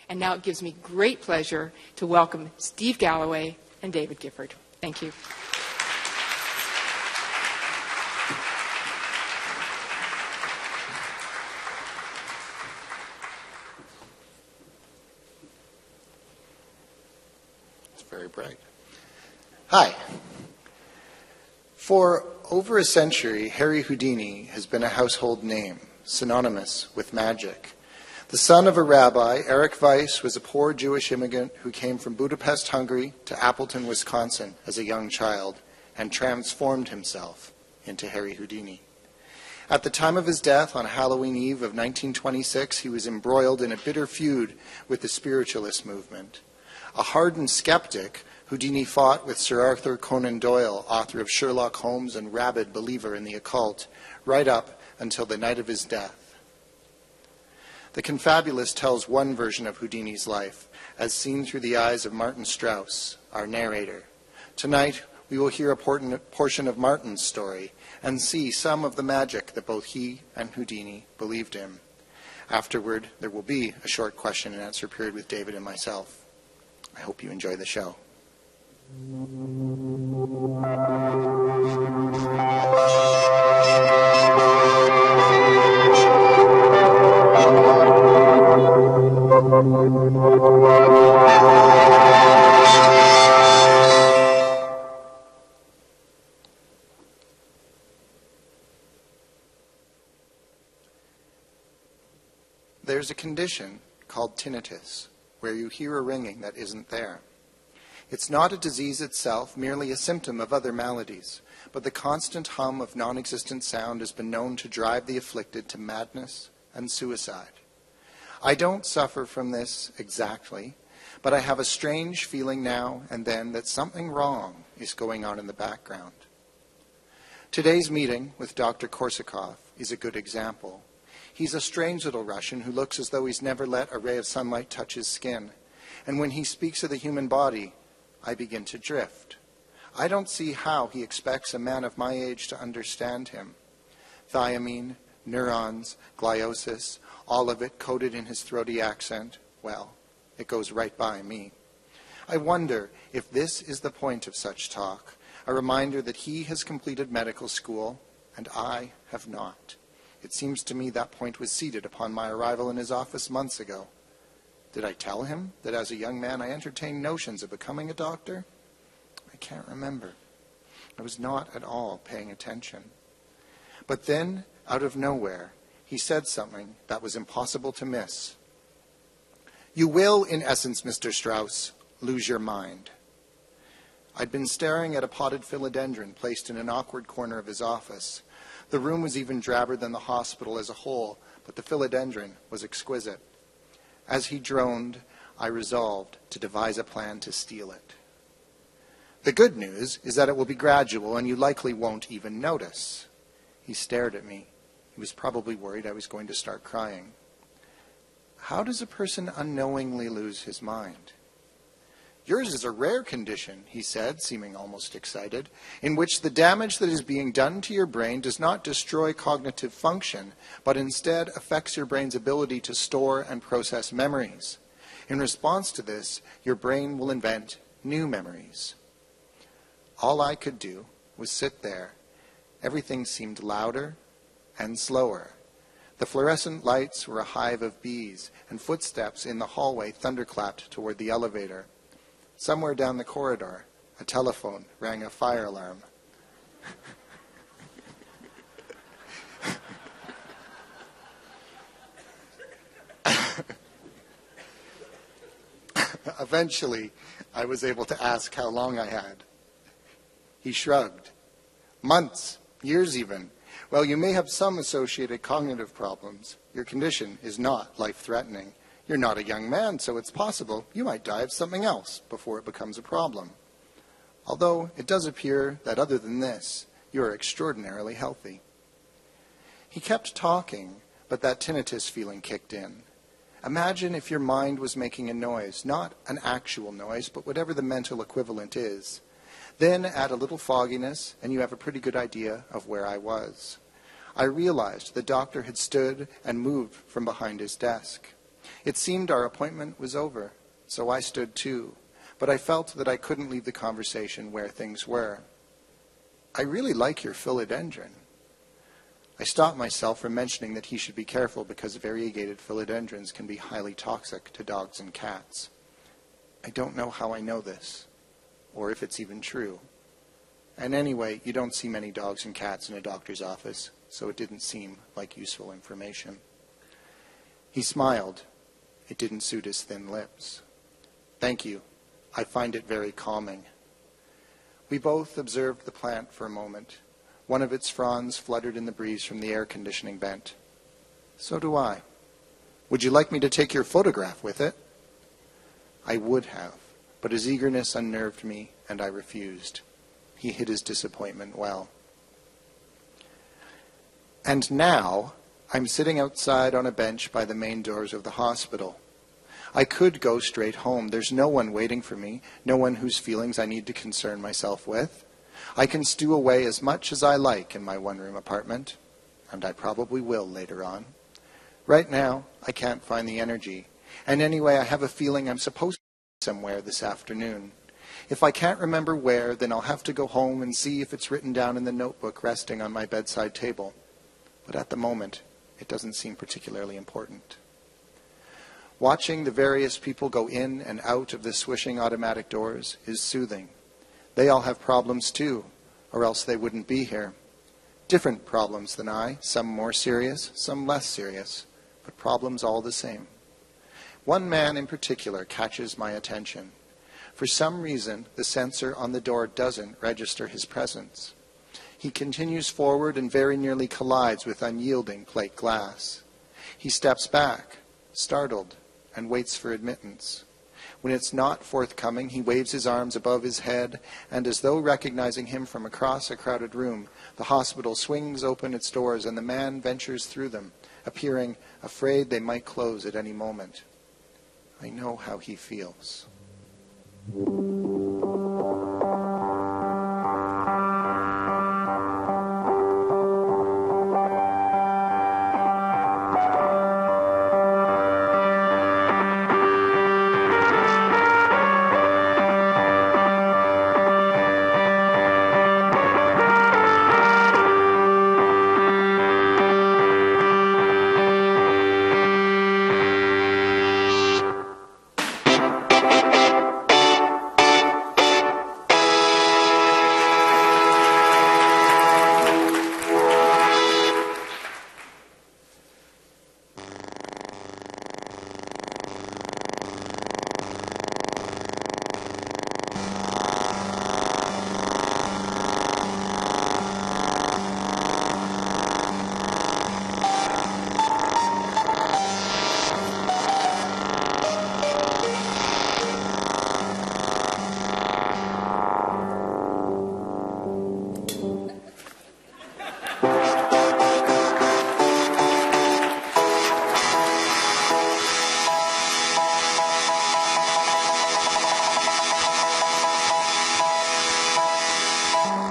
And now it gives me great pleasure to welcome Steve Galloway and David Gifford. Thank you. It's very bright. Hi. For over a century, Harry Houdini has been a household name, synonymous with magic. The son of a rabbi, Eric Weiss was a poor Jewish immigrant who came from Budapest, Hungary to Appleton, Wisconsin as a young child and transformed himself into Harry Houdini. At the time of his death on Halloween Eve of 1926, he was embroiled in a bitter feud with the spiritualist movement. A hardened skeptic, Houdini fought with Sir Arthur Conan Doyle, author of Sherlock Holmes and rabid believer in the occult, right up until the night of his death. The Confabulist tells one version of Houdini's life, as seen through the eyes of Martin Strauss, our narrator. Tonight, we will hear a portion of Martin's story and see some of the magic that both he and Houdini believed in. Afterward, there will be a short question and answer period with David and myself. I hope you enjoy the show. There's a condition called tinnitus, where you hear a ringing that isn't there. It's not a disease itself, merely a symptom of other maladies, but the constant hum of non-existent sound has been known to drive the afflicted to madness and suicide. I don't suffer from this exactly, but I have a strange feeling now and then that something wrong is going on in the background. Today's meeting with Dr. Korsakov is a good example. He's a strange little Russian who looks as though he's never let a ray of sunlight touch his skin. And when he speaks of the human body, I begin to drift. I don't see how he expects a man of my age to understand him. Thiamine, neurons, gliosis, all of it coded in his throaty accent, well, it goes right by me. I wonder if this is the point of such talk, a reminder that he has completed medical school and I have not. It seems to me that point was seated upon my arrival in his office months ago. Did I tell him that as a young man I entertained notions of becoming a doctor? I can't remember. I was not at all paying attention. But then, out of nowhere, he said something that was impossible to miss. You will, in essence, Mr. Strauss, lose your mind. I'd been staring at a potted philodendron placed in an awkward corner of his office. The room was even drabber than the hospital as a whole, but the philodendron was exquisite. As he droned, I resolved to devise a plan to steal it. The good news is that it will be gradual and you likely won't even notice. He stared at me. He was probably worried I was going to start crying. How does a person unknowingly lose his mind? Yours is a rare condition, he said, seeming almost excited, in which the damage that is being done to your brain does not destroy cognitive function, but instead affects your brain's ability to store and process memories. In response to this, your brain will invent new memories. All I could do was sit there. Everything seemed louder and slower. The fluorescent lights were a hive of bees, and footsteps in the hallway thunderclapped toward the elevator. Somewhere down the corridor, a telephone rang a fire alarm. Eventually, I was able to ask how long I had. He shrugged. Months, years even. Well, you may have some associated cognitive problems. Your condition is not life-threatening. You're not a young man, so it's possible you might die of something else before it becomes a problem. Although it does appear that other than this, you are extraordinarily healthy. He kept talking, but that tinnitus feeling kicked in. Imagine if your mind was making a noise, not an actual noise, but whatever the mental equivalent is. Then add a little fogginess, and you have a pretty good idea of where I was. I realized the doctor had stood and moved from behind his desk. It seemed our appointment was over, so I stood too, but I felt that I couldn't leave the conversation where things were. I really like your philodendron. I stopped myself from mentioning that he should be careful because variegated philodendrons can be highly toxic to dogs and cats. I don't know how I know this, or if it's even true. And anyway, you don't see many dogs and cats in a doctor's office, so it didn't seem like useful information. He smiled. It didn't suit his thin lips. Thank you. I find it very calming. We both observed the plant for a moment. One of its fronds fluttered in the breeze from the air conditioning vent. So do I. Would you like me to take your photograph with it? I would have, but his eagerness unnerved me, and I refused. He hid his disappointment well. And now, I'm sitting outside on a bench by the main doors of the hospital. I could go straight home. There's no one waiting for me, no one whose feelings I need to concern myself with. I can stew away as much as I like in my one-room apartment, and I probably will later on. Right now, I can't find the energy, and anyway, I have a feeling I'm supposed to be somewhere this afternoon. If I can't remember where, then I'll have to go home and see if it's written down in the notebook resting on my bedside table. But at the moment, it doesn't seem particularly important. Watching the various people go in and out of the swishing automatic doors is soothing. They all have problems too, or else they wouldn't be here. Different problems than I, some more serious, some less serious, but problems all the same. One man in particular catches my attention. For some reason, the sensor on the door doesn't register his presence. He continues forward and very nearly collides with unyielding plate glass. He steps back, startled, and waits for admittance. When it's not forthcoming, he waves his arms above his head, and as though recognizing him from across a crowded room, the hospital swings open its doors and the man ventures through them, appearing afraid they might close at any moment. I know how he feels.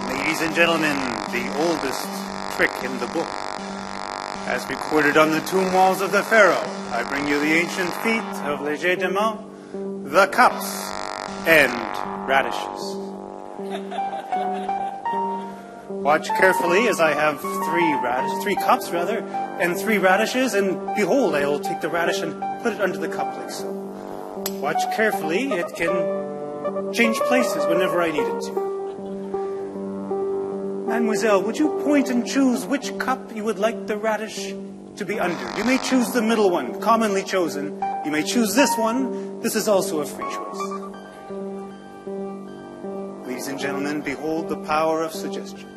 Ladies and gentlemen, the oldest trick in the book. As recorded on the tomb walls of the pharaoh, I bring you the ancient feat of Legitimate, the cups and radishes. Watch carefully as I have three cups and 3 radishes, and behold, I will take the radish and put it under the cup like so. Watch carefully, it can change places whenever I need it to. Mademoiselle, would you point and choose which cup you would like the radish to be under? You may choose the middle one, commonly chosen. You may choose this one. This is also a free choice. Ladies and gentlemen, behold the power of suggestion.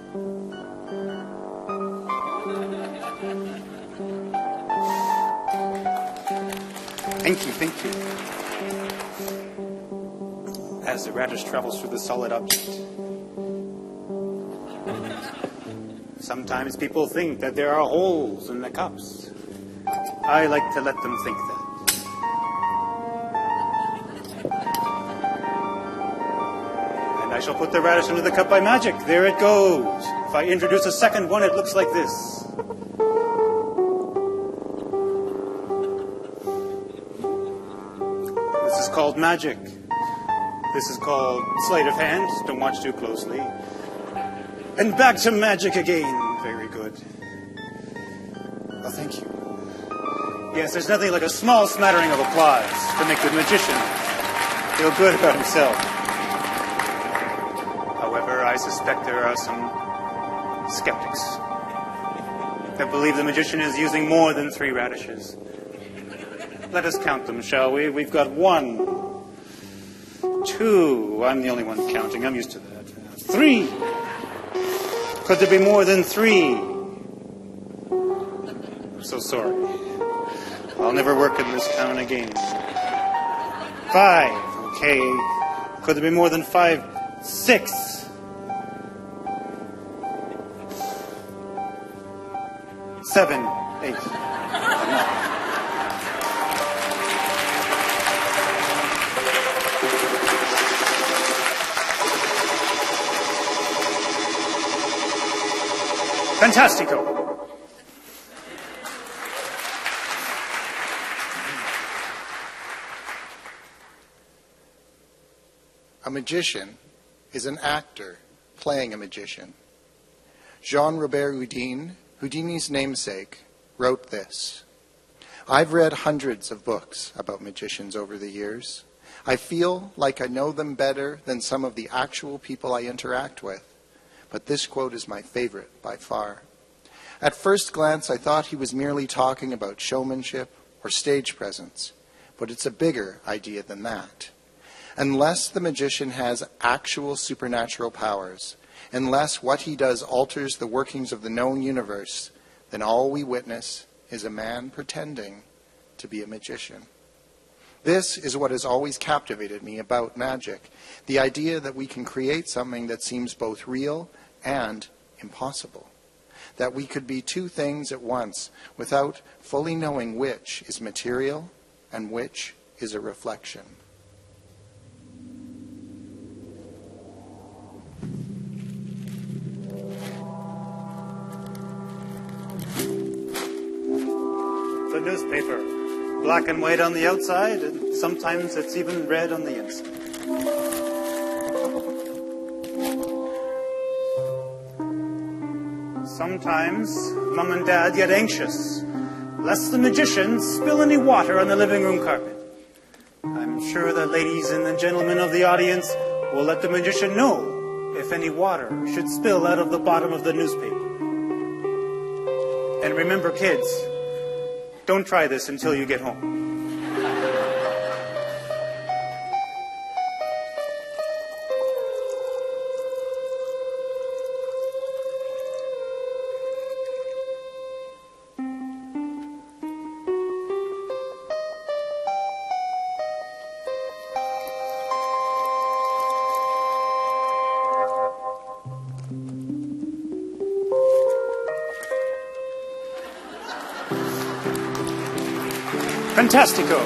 Thank you. As the radish travels through the solid object, sometimes people think that there are holes in the cups. I like to let them think that. And I shall put the radish into the cup by magic. There it goes. If I introduce a second one, it looks like this. This is called magic. This is called sleight of hand. Don't watch too closely. And back to magic again. Very good. Well, thank you. Yes, there's nothing like a small smattering of applause to make the magician feel good about himself. However, I suspect there are some skeptics that believe the magician is using more than 3 radishes. Let us count them, shall we? We've got 1, 2. I'm the only one counting. I'm used to that. 3. Could there be more than 3? I'm so sorry. I'll never work in this town again. 5. Okay. Could there be more than 5? 6. 7, 8. Fantastico. A magician is an actor playing a magician. Jean-Robert Houdini's namesake, wrote this: "I've read hundreds of books about magicians over the years. I feel like I know them better than some of the actual people I interact with. But this quote is my favorite by far. At first glance, I thought he was merely talking about showmanship or stage presence, but it's a bigger idea than that. Unless the magician has actual supernatural powers, unless what he does alters the workings of the known universe, then all we witness is a man pretending to be a magician. This is what has always captivated me about magic, the idea that we can create something that seems both real and impossible, that we could be 2 things at once without fully knowing which is material and which is a reflection." The newspaper. Black and white on the outside, and sometimes it's even red on the inside. Sometimes Mom and Dad get anxious, lest the magician spill any water on the living room carpet. I'm sure the ladies and the gentlemen of the audience will let the magician know if any water should spill out of the bottom of the newspaper. And remember, kids, don't try this until you get home. Fantastico.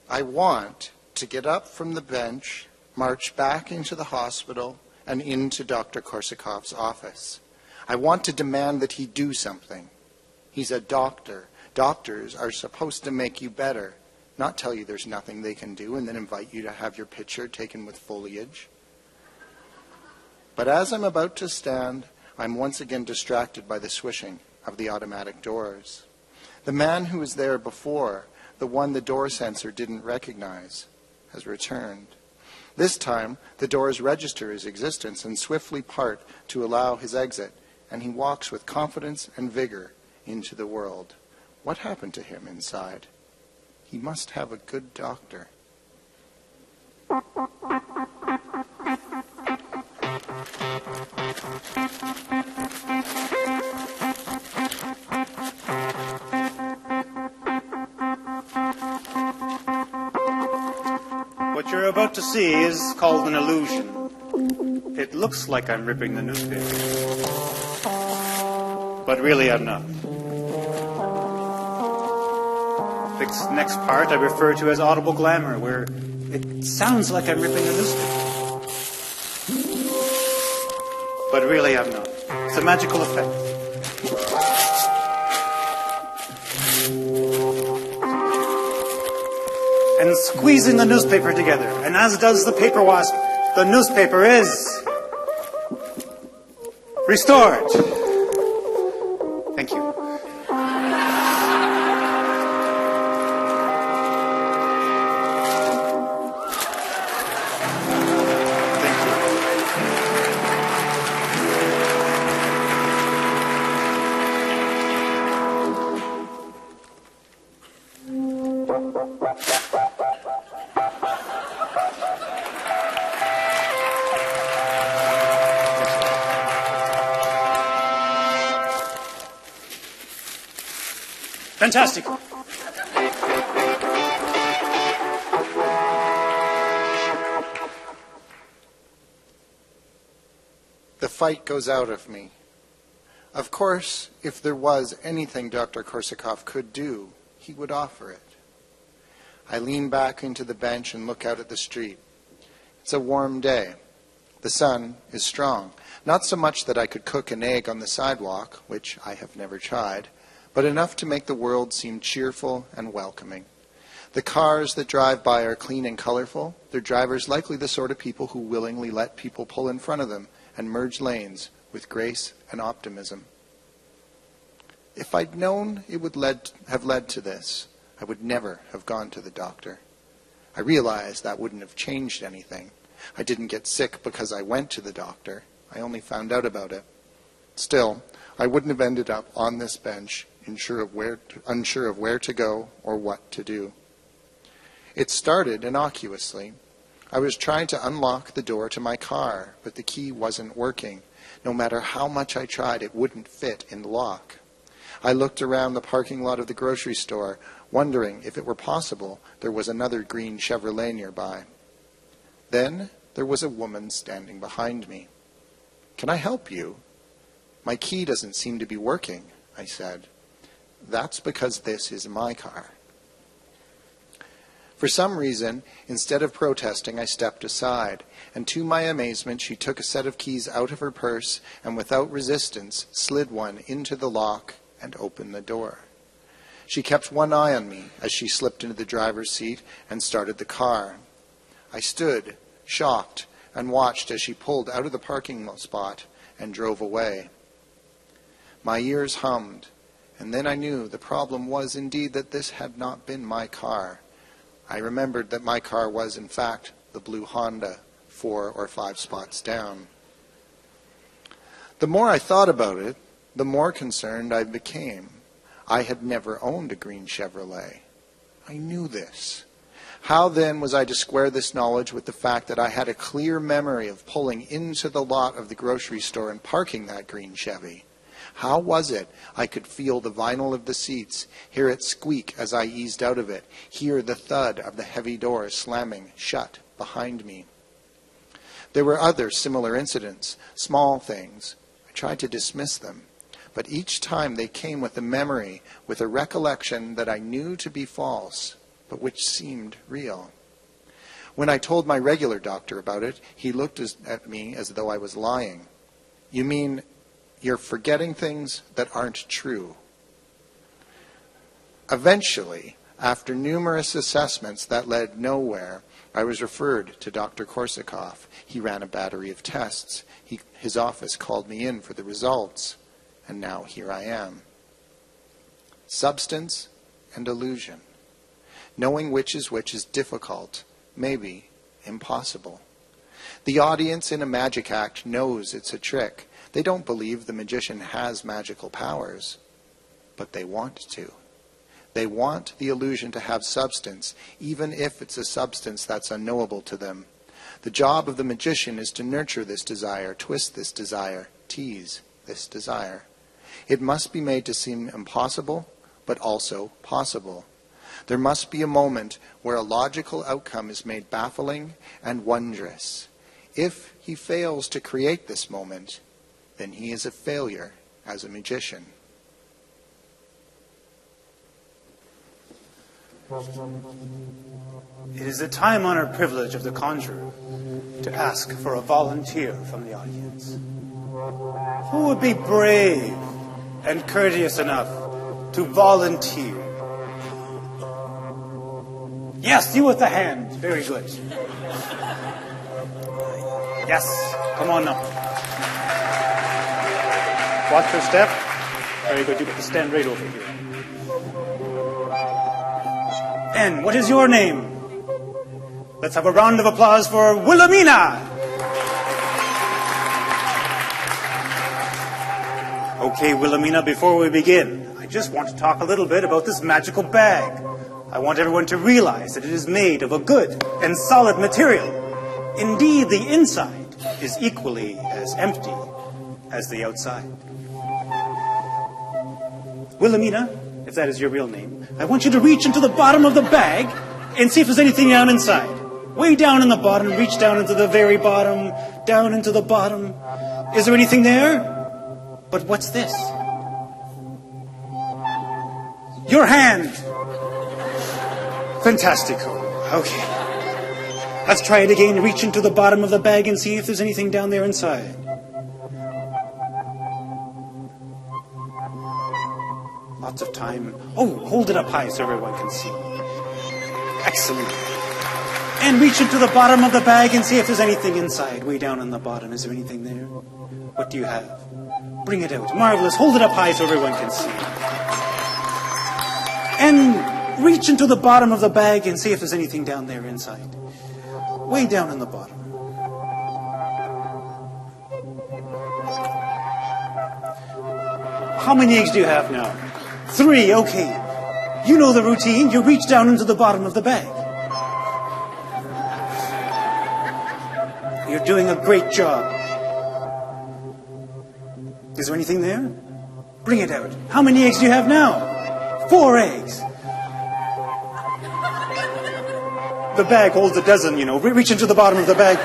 I want to get up from the bench, march back into the hospital, and into Dr. Korsakov's office. I want to demand that he do something. He's a doctor. Doctors are supposed to make you better, not tell you there's nothing they can do and then invite you to have your picture taken with foliage. But as I'm about to stand, I'm once again distracted by the swishing of the automatic doors. The man who was there before, the one the door sensor didn't recognize, has returned. This time, the doors register his existence and swiftly part to allow his exit, and he walks with confidence and vigor into the world. What happened to him inside? He must have a good doctor. What you're about to see is called an illusion. It looks like I'm ripping the newspaper, but really I'm not. This next part I refer to as audible glamour, where it sounds like I'm ripping the newspaper, but really I'm not. It's a magical effect. And squeezing the newspaper together. And as does the paper wasp, the newspaper is restored. Thank you. Fantastic. The fight goes out of me. Of course, if there was anything Dr. Korsakov could do, he would offer it. I lean back into the bench and look out at the street. It's a warm day. The sun is strong. Not so much that I could cook an egg on the sidewalk, which I have never tried, but enough to make the world seem cheerful and welcoming. The cars that drive by are clean and colorful, their drivers likely the sort of people who willingly let people pull in front of them and merge lanes with grace and optimism. If I'd known it would have led to this, I would never have gone to the doctor. I realized that wouldn't have changed anything. I didn't get sick because I went to the doctor. I only found out about it. Still, I wouldn't have ended up on this bench unsure of where to go or what to do. It started innocuously. I was trying to unlock the door to my car, but the key wasn't working. No matter how much I tried, it wouldn't fit in the lock. I looked around the parking lot of the grocery store, wondering if it were possible there was another green Chevrolet nearby. Then there was a woman standing behind me. "Can I help you?" "My key doesn't seem to be working," I said. "That's because this is my car." For some reason, instead of protesting, I stepped aside, and to my amazement, she took a set of keys out of her purse and without resistance slid one into the lock and opened the door. She kept one eye on me as she slipped into the driver's seat and started the car. I stood, shocked, and watched as she pulled out of the parking spot and drove away. My ears hummed, and then I knew the problem was indeed that this had not been my car. I remembered that my car was, in fact, the blue Honda, 4 or 5 spots down. The more I thought about it, the more concerned I became. I had never owned a green Chevrolet. I knew this. How then was I to square this knowledge with the fact that I had a clear memory of pulling into the lot of the grocery store and parking that green Chevy? How was it I could feel the vinyl of the seats, hear it squeak as I eased out of it, hear the thud of the heavy door slamming shut behind me? There were other similar incidents, small things. I tried to dismiss them, but each time they came with a memory, with a recollection that I knew to be false, but which seemed real. When I told my regular doctor about it, he looked at me as though I was lying. "You mean you're forgetting things that aren't true?" Eventually, after numerous assessments that led nowhere, I was referred to Dr. Korsakov. He ran a battery of tests. His office called me in for the results, and now here I am. Substance and illusion. Knowing which is difficult, maybe impossible. The audience in a magic act knows it's a trick. They don't believe the magician has magical powers, but they want to. They want the illusion to have substance, even if it's a substance that's unknowable to them. The job of the magician is to nurture this desire, twist this desire, tease this desire. It must be made to seem impossible, but also possible. There must be a moment where a logical outcome is made baffling and wondrous. If he fails to create this moment, then he is a failure as a magician. It is the time-honored privilege of the conjurer to ask for a volunteer from the audience. Who would be brave and courteous enough to volunteer? Yes, you with the hand. Very good. Yes, come on up. Watch your step. Very good, you get to stand right over here. And what is your name? Let's have a round of applause for Wilhelmina. Okay, Wilhelmina, before we begin, I just want to talk a little bit about this magical bag. I want everyone to realize that it is made of a good and solid material. Indeed, the inside is equally as empty as the outside. Wilhelmina, if that is your real name, I want you to reach into the bottom of the bag and see if there's anything down inside. Way down in the bottom, reach down into the very bottom, down into the bottom. Is there anything there? But what's this? Your hand. Fantastico. Okay. Let's try it again. Reach into the bottom of the bag and see if there's anything down there inside. Lots of time. Oh, hold it up high so everyone can see. Excellent. And reach into the bottom of the bag and see if there's anything inside. Way down on the bottom. Is there anything there? What do you have? Bring it out. Marvelous. Hold it up high so everyone can see. And reach into the bottom of the bag and see if there's anything down there inside. Way down in the bottom. How many eggs do you have now? 3, okay. You know the routine. You reach down into the bottom of the bag. You're doing a great job. Is there anything there? Bring it out. How many eggs do you have now? 4 eggs. The bag holds a dozen, you know. Reach into the bottom of the bag.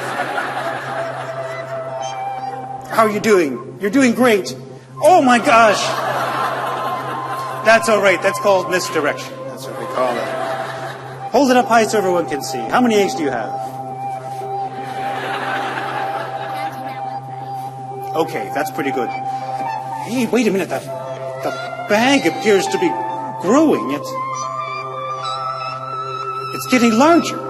How are you doing? You're doing great. Oh my gosh. That's all right. That's called misdirection. That's what we call it. Hold it up high so everyone can see. How many eggs do you have? Okay, that's pretty good. Hey, wait a minute. The bag appears to be growing. It's getting larger.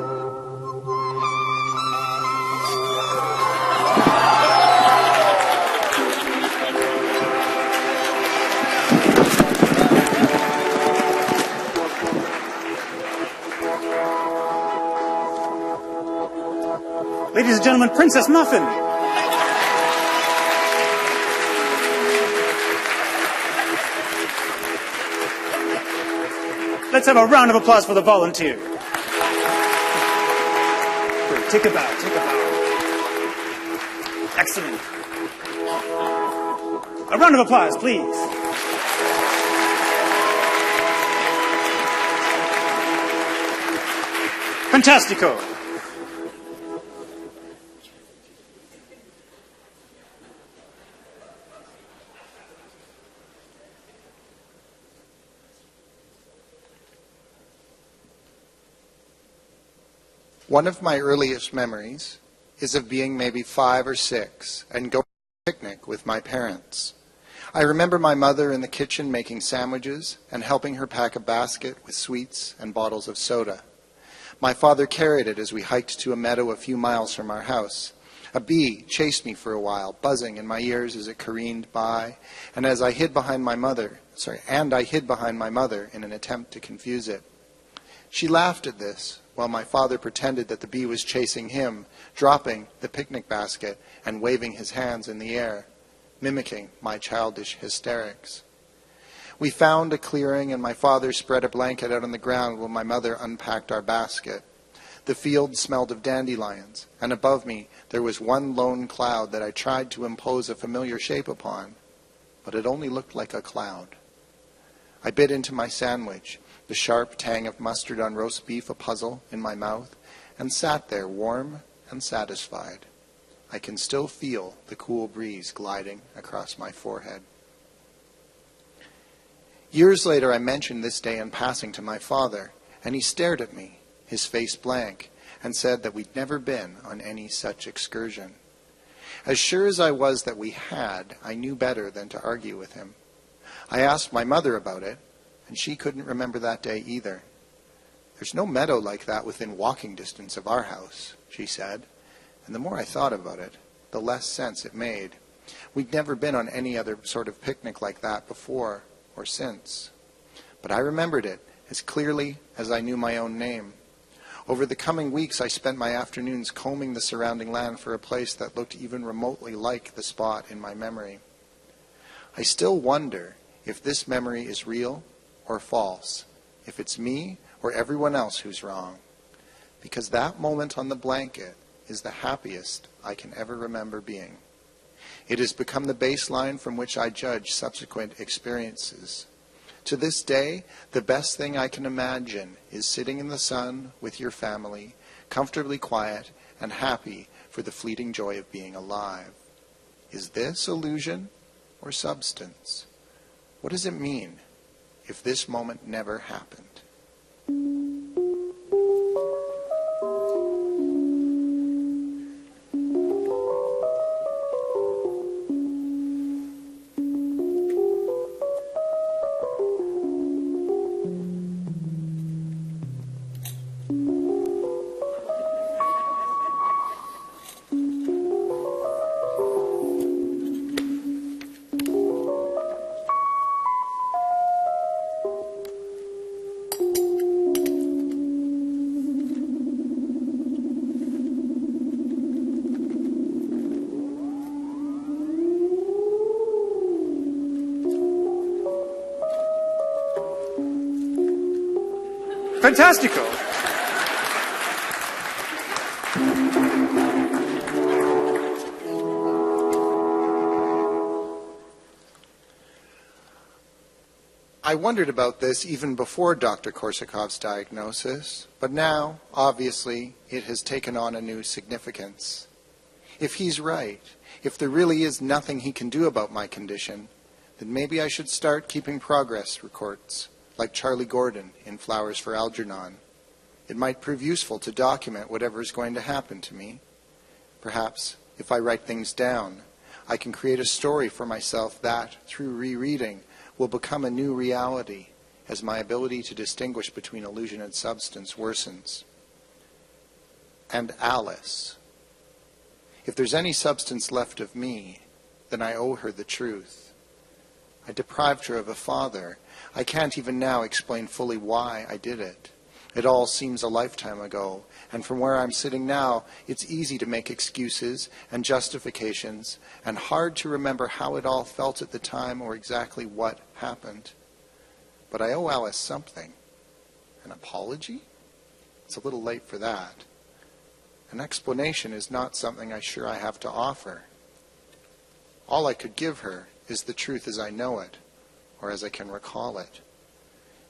Ladies and gentlemen, Princess Muffin. Let's have a round of applause for the volunteer. Good. Take a bow, take a bow. Excellent. A round of applause, please. Fantastico. One of my earliest memories is of being maybe 5 or 6 and going to a picnic with my parents. I remember my mother in the kitchen making sandwiches and helping her pack a basket with sweets and bottles of soda. My father carried it as we hiked to a meadow a few miles from our house. A bee chased me for a while, buzzing in my ears as it careened by, and I hid behind my mother in an attempt to confuse it. She laughed at this, while my father pretended that the bee was chasing him, dropping the picnic basket and waving his hands in the air, mimicking my childish hysterics. We found a clearing, and my father spread a blanket out on the ground while my mother unpacked our basket. The field smelled of dandelions, and above me there was one lone cloud that I tried to impose a familiar shape upon, but it only looked like a cloud. I bit into my sandwich, the sharp tang of mustard on roast beef a puzzle in my mouth, and sat there warm and satisfied. I can still feel the cool breeze gliding across my forehead. Years later, I mentioned this day in passing to my father, and he stared at me, his face blank, and said that we'd never been on any such excursion. As sure as I was that we had, I knew better than to argue with him. I asked my mother about it, and she couldn't remember that day either. "There's no meadow like that within walking distance of our house," she said, and the more I thought about it, the less sense it made. We'd never been on any other sort of picnic like that before or since. But I remembered it as clearly as I knew my own name. Over the coming weeks, I spent my afternoons combing the surrounding land for a place that looked even remotely like the spot in my memory. I still wonder if this memory is real or false, if it's me or everyone else who's wrong, because that moment on the blanket is the happiest I can ever remember being. It has become the baseline from which I judge subsequent experiences. To this day, the best thing I can imagine is sitting in the sun with your family, comfortably quiet and happy for the fleeting joy of being alive. Is this illusion or substance? What does it mean if this moment never happened? Fantastico! I wondered about this even before Dr. Korsakov's diagnosis, but now, obviously, it has taken on a new significance. If he's right, if there really is nothing he can do about my condition, then maybe I should start keeping progress reports, like Charlie Gordon in Flowers for Algernon. It might prove useful to document whatever is going to happen to me. Perhaps, if I write things down, I can create a story for myself that, through rereading, will become a new reality as my ability to distinguish between illusion and substance worsens. And Alice. If there's any substance left of me, then I owe her the truth. I deprived her of a father. I can't even now explain fully why I did it. It all seems a lifetime ago, and from where I'm sitting now, it's easy to make excuses and justifications, and hard to remember how it all felt at the time or exactly what happened. But I owe Alice something. An apology? It's a little late for that. An explanation is not something I'm sure I have to offer. All I could give her is the truth as I know it, or as I can recall it.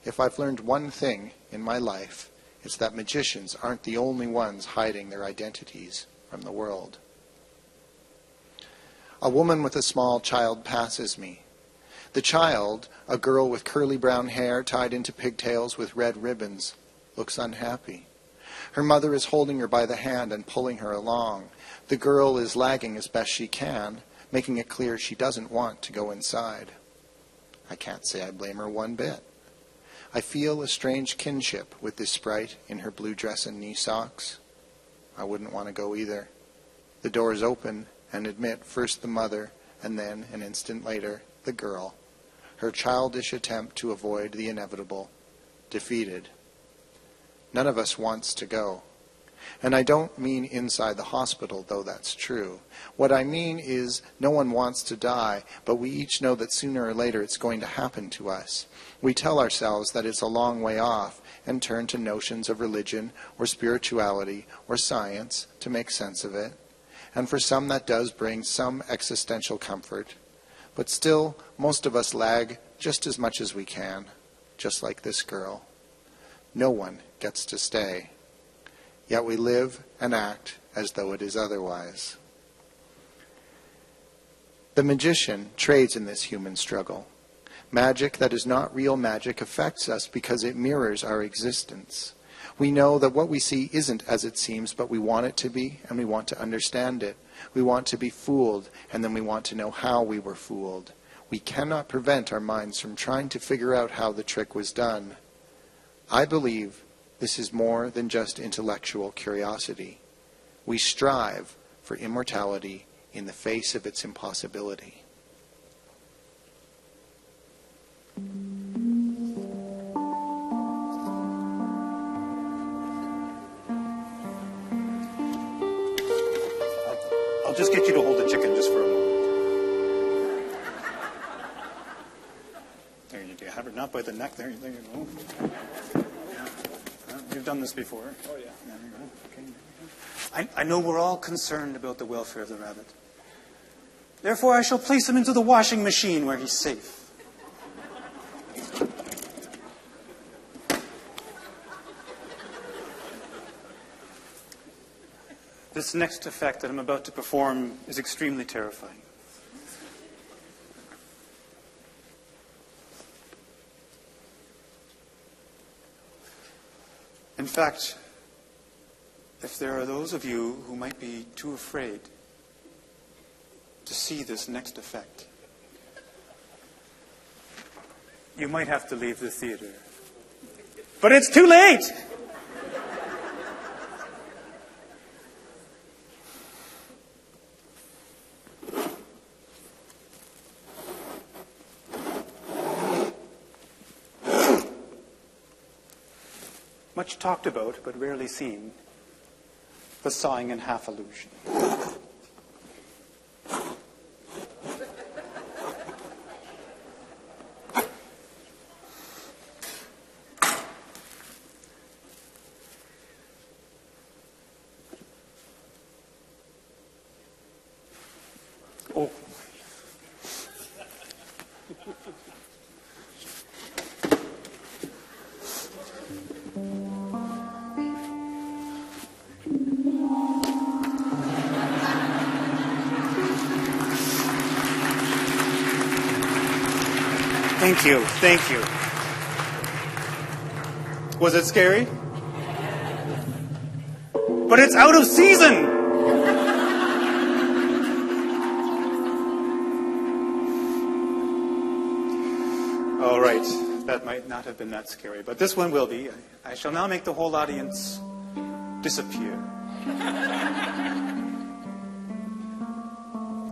If I've learned one thing in my life, it's that magicians aren't the only ones hiding their identities from the world. A woman with a small child passes me. The child, a girl with curly brown hair tied into pigtails with red ribbons, looks unhappy. Her mother is holding her by the hand and pulling her along. The girl is lagging as best she can, making it clear she doesn't want to go inside. I can't say I blame her one bit. I feel a strange kinship with this sprite in her blue dress and knee socks. I wouldn't want to go either. The doors open and admit first the mother, and then, an instant later, the girl. Her childish attempt to avoid the inevitable, defeated. None of us wants to go. And I don't mean inside the hospital, though that's true. What I mean is no one wants to die, but we each know that sooner or later it's going to happen to us. We tell ourselves that it's a long way off and turn to notions of religion or spirituality or science to make sense of it. And for some that does bring some existential comfort. But still, most of us lag just as much as we can, just like this girl. No one gets to stay. Yet we live and act as though it is otherwise. The magician trades in this human struggle. Magic that is not real magic affects us because it mirrors our existence. We know that what we see isn't as it seems, but we want it to be, and we want to understand it. We want to be fooled, and then we want to know how we were fooled. We cannot prevent our minds from trying to figure out how the trick was done. I believe this is more than just intellectual curiosity. We strive for immortality in the face of its impossibility. I'll just get you to hold the chicken just for a moment. There you go. Have it not by the neck. There you go. Yeah. You've done this before. Oh, yeah. There you go. Okay. I know we're all concerned about the welfare of the rabbit. Therefore, I shall place him into the washing machine where he's safe. This next effect that I'm about to perform is extremely terrifying. In fact, if there are those of you who might be too afraid to see this next effect, you might have to leave the theater. But it's too late! Much talked about, but rarely seen, the sawing in half illusion. Oh. Thank you. Thank you. Was it scary? But it's out of season! All right. That might not have been that scary, but this one will be. I shall now make the whole audience disappear.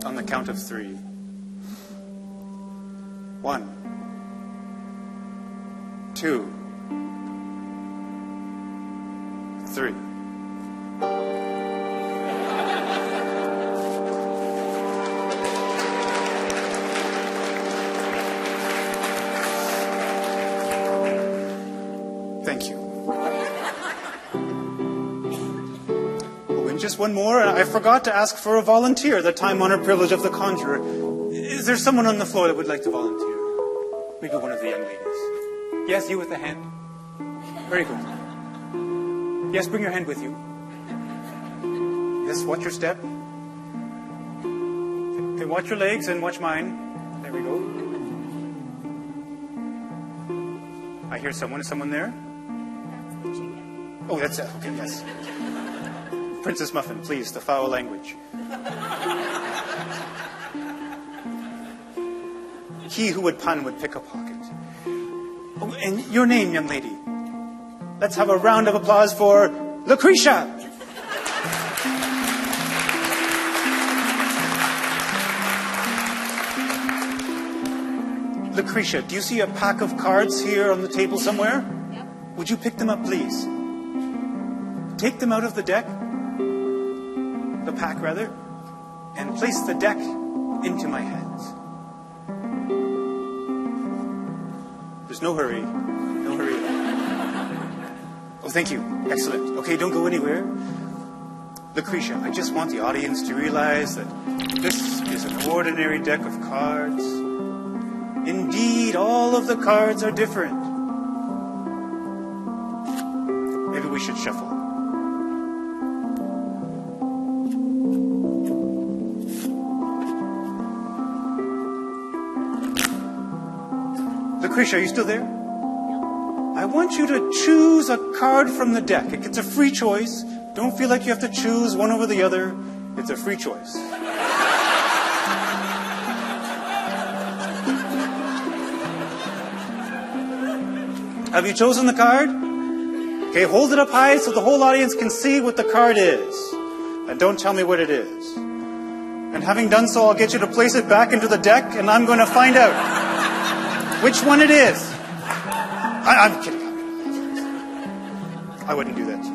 On the count of 3. 1, 2, 3. Thank you. Oh, and just one more. I forgot to ask for a volunteer, the time-honored privilege of the conjurer. Is there someone on the floor that would like to volunteer? Maybe one of the young ladies. Yes, you with the hand. Very good. Yes, bring your hand with you. Yes, watch your step. Okay, watch your legs and watch mine. There we go. I hear someone. Is someone there? Oh, that's it. Okay, yes. Princess Muffin, please, the foul language. He who would pun would pick a pocket. Oh, and your name, young lady. Let's have a round of applause for Lucretia. Lucretia, do you see a pack of cards here on the table somewhere? Yep. Would you pick them up, please? Take them out of the deck, the pack rather, and place the deck into my hands. There's no hurry. No hurry. Oh, thank you. Excellent. Okay, don't go anywhere. Lucretia, I just want the audience to realize that this is an ordinary deck of cards. Indeed, all of the cards are different. Maybe we should shuffle. Lucretia, are you still there? I want you to choose a card from the deck. It's a free choice. Don't feel like you have to choose one over the other. It's a free choice. Have you chosen the card? Okay, hold it up high so the whole audience can see what the card is. And don't tell me what it is. And having done so, I'll get you to place it back into the deck, and I'm going to find out which one it is. I'm kidding. I wouldn't do that.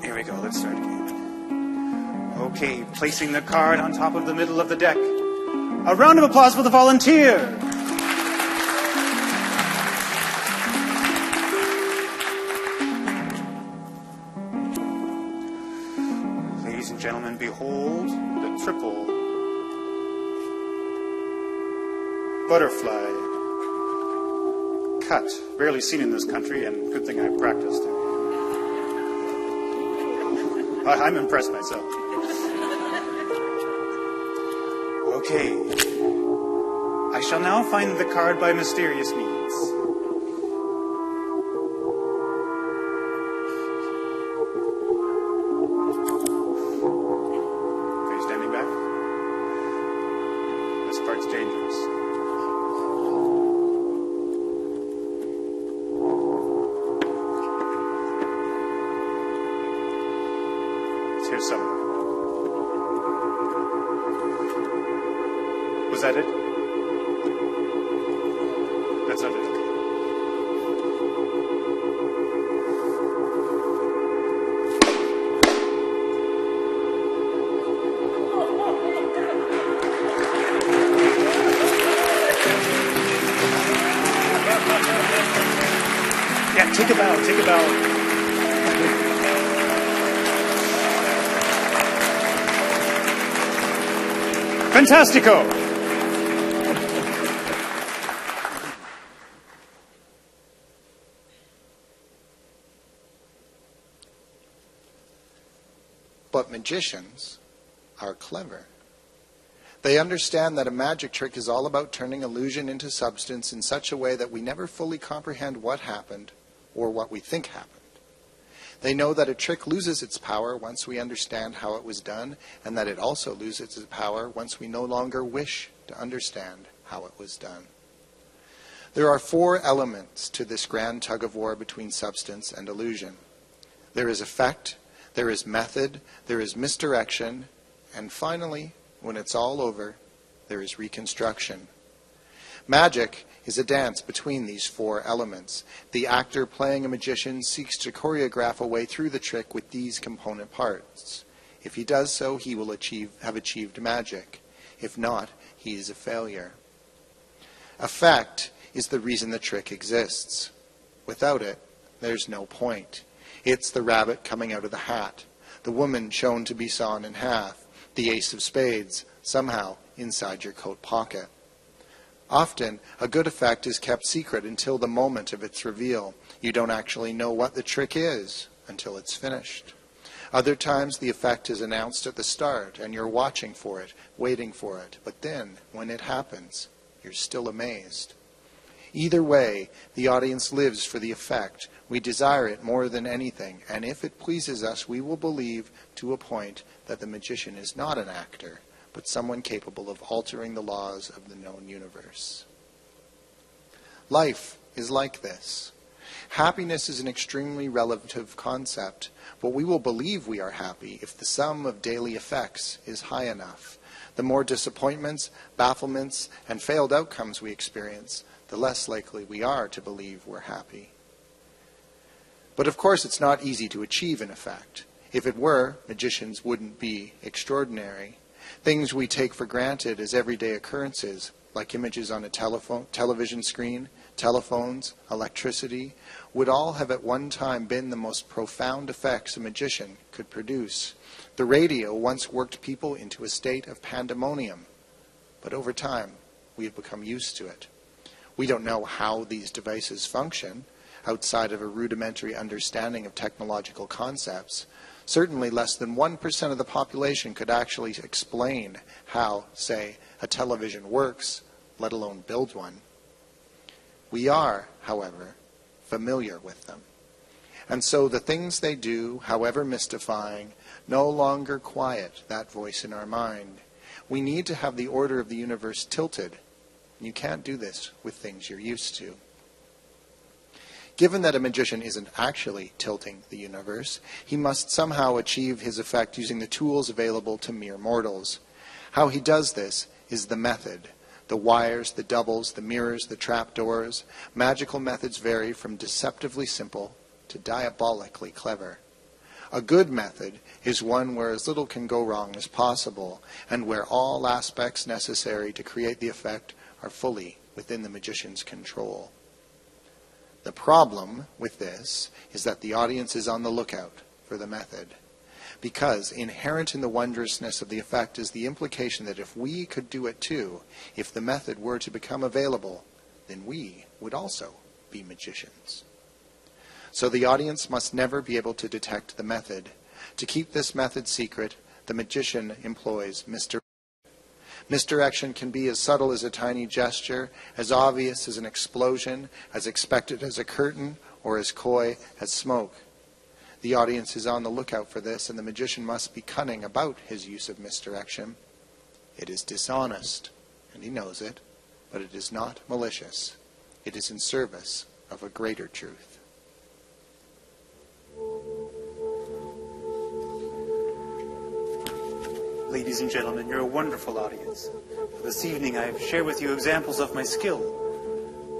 Here we go. Let's start again. Okay, placing the card on top of the middle of the deck. A round of applause for the volunteer. Ladies and gentlemen, behold the triple butterfly cut. Rarely seen in this country, and good thing I've practiced. I'm impressed myself. Okay. I shall now find the card by mysterious means. Are you standing back? This part's dangerous. It's here somewhere. Was that it? That's not it. Yeah, take a bow, take a bow. Fantastico! But magicians are clever. They understand that a magic trick is all about turning illusion into substance in such a way that we never fully comprehend what happened or what we think happened. They know that a trick loses its power once we understand how it was done, and that it also loses its power once we no longer wish to understand how it was done. There are 4 elements to this grand tug-of-war between substance and illusion. There is effect, there is method, there is misdirection, and finally, when it's all over, there is reconstruction. Magic is a dance between these 4 elements. The actor playing a magician seeks to choreograph a way through the trick with these component parts. If he does so, he will have achieved magic. If not, he is a failure. Effect is the reason the trick exists. Without it, there's no point. It's the rabbit coming out of the hat, the woman shown to be sawn in half, the ace of spades, somehow inside your coat pocket. Often, a good effect is kept secret until the moment of its reveal. You don't actually know what the trick is until it's finished. Other times, the effect is announced at the start, and you're watching for it, waiting for it. But then, when it happens, you're still amazed. Either way, the audience lives for the effect. We desire it more than anything, and if it pleases us, we will believe to a point that the magician is not an actor, but someone capable of altering the laws of the known universe. Life is like this. Happiness is an extremely relative concept, but we will believe we are happy if the sum of daily effects is high enough. The more disappointments, bafflements, and failed outcomes we experience, the less likely we are to believe we're happy. But of course, it's not easy to achieve an effect. If it were, magicians wouldn't be extraordinary. Things we take for granted as everyday occurrences, like images on a television screen, telephones, electricity, would all have at one time been the most profound effects a magician could produce. The radio once worked people into a state of pandemonium, but over time, we have become used to it. We don't know how these devices function, outside of a rudimentary understanding of technological concepts. Certainly less than 1% of the population could actually explain how, say, a television works, let alone build one. We are, however, familiar with them. And so the things they do, however mystifying, no longer quiet that voice in our mind. We need to have the order of the universe tilted. You can't do this with things you're used to. Given that a magician isn't actually tilting the universe, he must somehow achieve his effect using the tools available to mere mortals. How he does this is the method. The wires, the doubles, the mirrors, the trapdoors. Magical methods vary from deceptively simple to diabolically clever. A good method is one where as little can go wrong as possible, and where all aspects necessary to create the effect are fully within the magician's control. The problem with this is that the audience is on the lookout for the method, because inherent in the wondrousness of the effect is the implication that if we could do it too, if the method were to become available, then we would also be magicians. So the audience must never be able to detect the method. To keep this method secret, the magician employs misdirection. Misdirection can be as subtle as a tiny gesture, as obvious as an explosion, as expected as a curtain, or as coy as smoke. The audience is on the lookout for this, and the magician must be cunning about his use of misdirection. It is dishonest, and he knows it, but it is not malicious. It is in service of a greater truth. Ladies and gentlemen, you're a wonderful audience. This evening I've shared with you examples of my skill.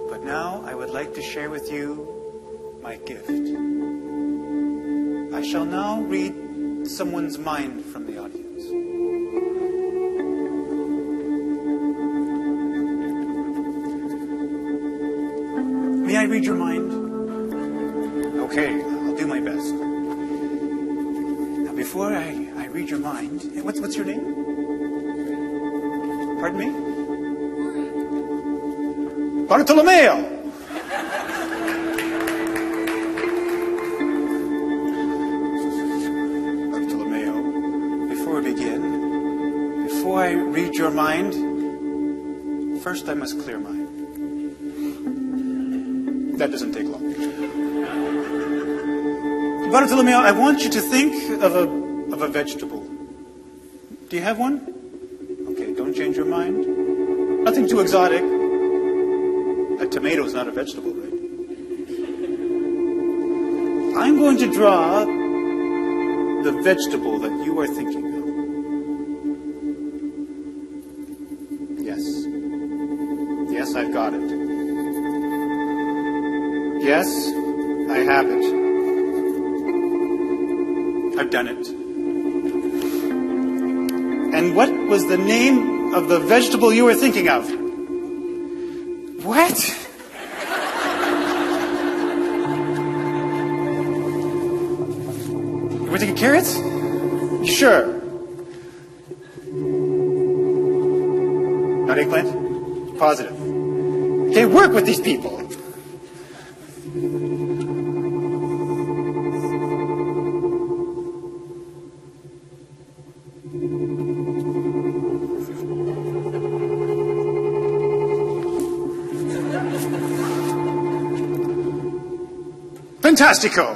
But now I would like to share with you my gift. I shall now read someone's mind from the audience. May I read your mind? Okay, I'll do my best. Now before I read your mind, what's your name? Pardon me? Bartolomeo! Bartolomeo, before we begin, before I read your mind, first I must clear mine. That doesn't take long. Bartolomeo, I want you to think of a vegetable. Do you have one? Okay, don't change your mind. Nothing too exotic. A tomato's not a vegetable, right? I'm going to draw the vegetable that you are thinking of. Yes. Yes, I've got it. Yes, I have it. I've done it. And what was the name of the vegetable you were thinking of? What? You were thinking carrots? You sure? Not eggplant? Positive. Okay, work with these people. Fantastico!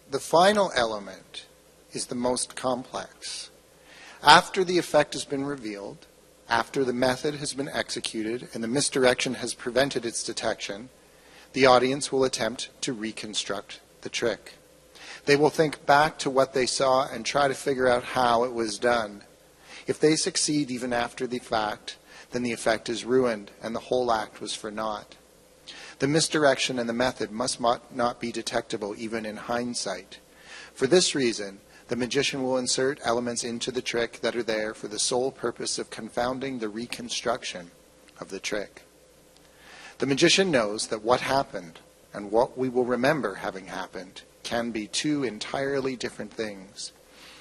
The final element is the most complex. After the effect has been revealed, after the method has been executed and the misdirection has prevented its detection, the audience will attempt to reconstruct the trick. They will think back to what they saw and try to figure out how it was done. If they succeed even after the fact, then the effect is ruined and the whole act was for naught. The misdirection and the method must not be detectable even in hindsight. For this reason, the magician will insert elements into the trick that are there for the sole purpose of confounding the reconstruction of the trick. The magician knows that what happened and what we will remember having happened can be two entirely different things.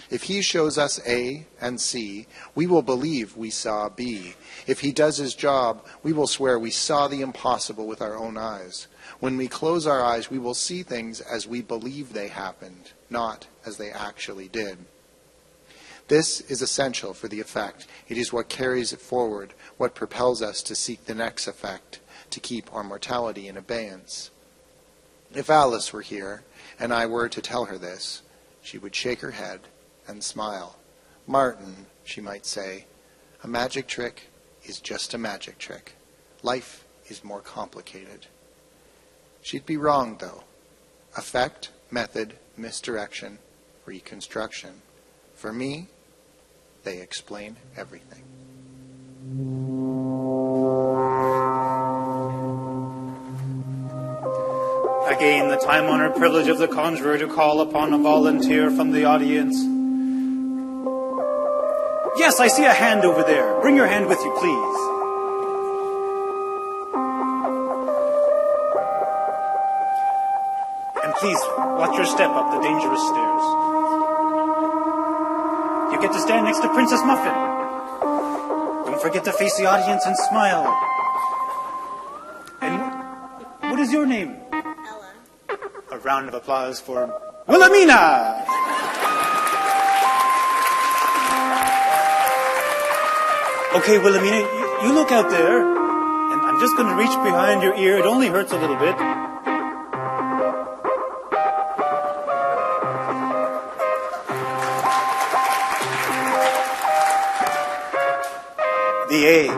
If he shows us A and C, we will believe we saw B. If he does his job, we will swear we saw the impossible with our own eyes. When we close our eyes, we will see things as we believe they happened, not as they actually did. This is essential for the effect. It is what carries it forward, what propels us to seek the next effect, to keep our mortality in abeyance. If Alice were here, and I were to tell her this, she would shake her head and smile. Martin, she might say, a magic trick is just a magic trick. Life is more complicated. She'd be wrong, though. Effect, method, misdirection, reconstruction. For me, they explain everything. Again, the time-honored privilege of the conjurer to call upon a volunteer from the audience. Yes, I see a hand over there. Bring your hand with you, please. And please, watch your step up the dangerous stairs. You get to stand next to Princess Muffin. Don't forget to face the audience and smile. And what is your name? Ella. A round of applause for Wilhelmina! Okay, Wilhelmina, you look out there, and I'm just going to reach behind your ear. It only hurts a little bit. The egg.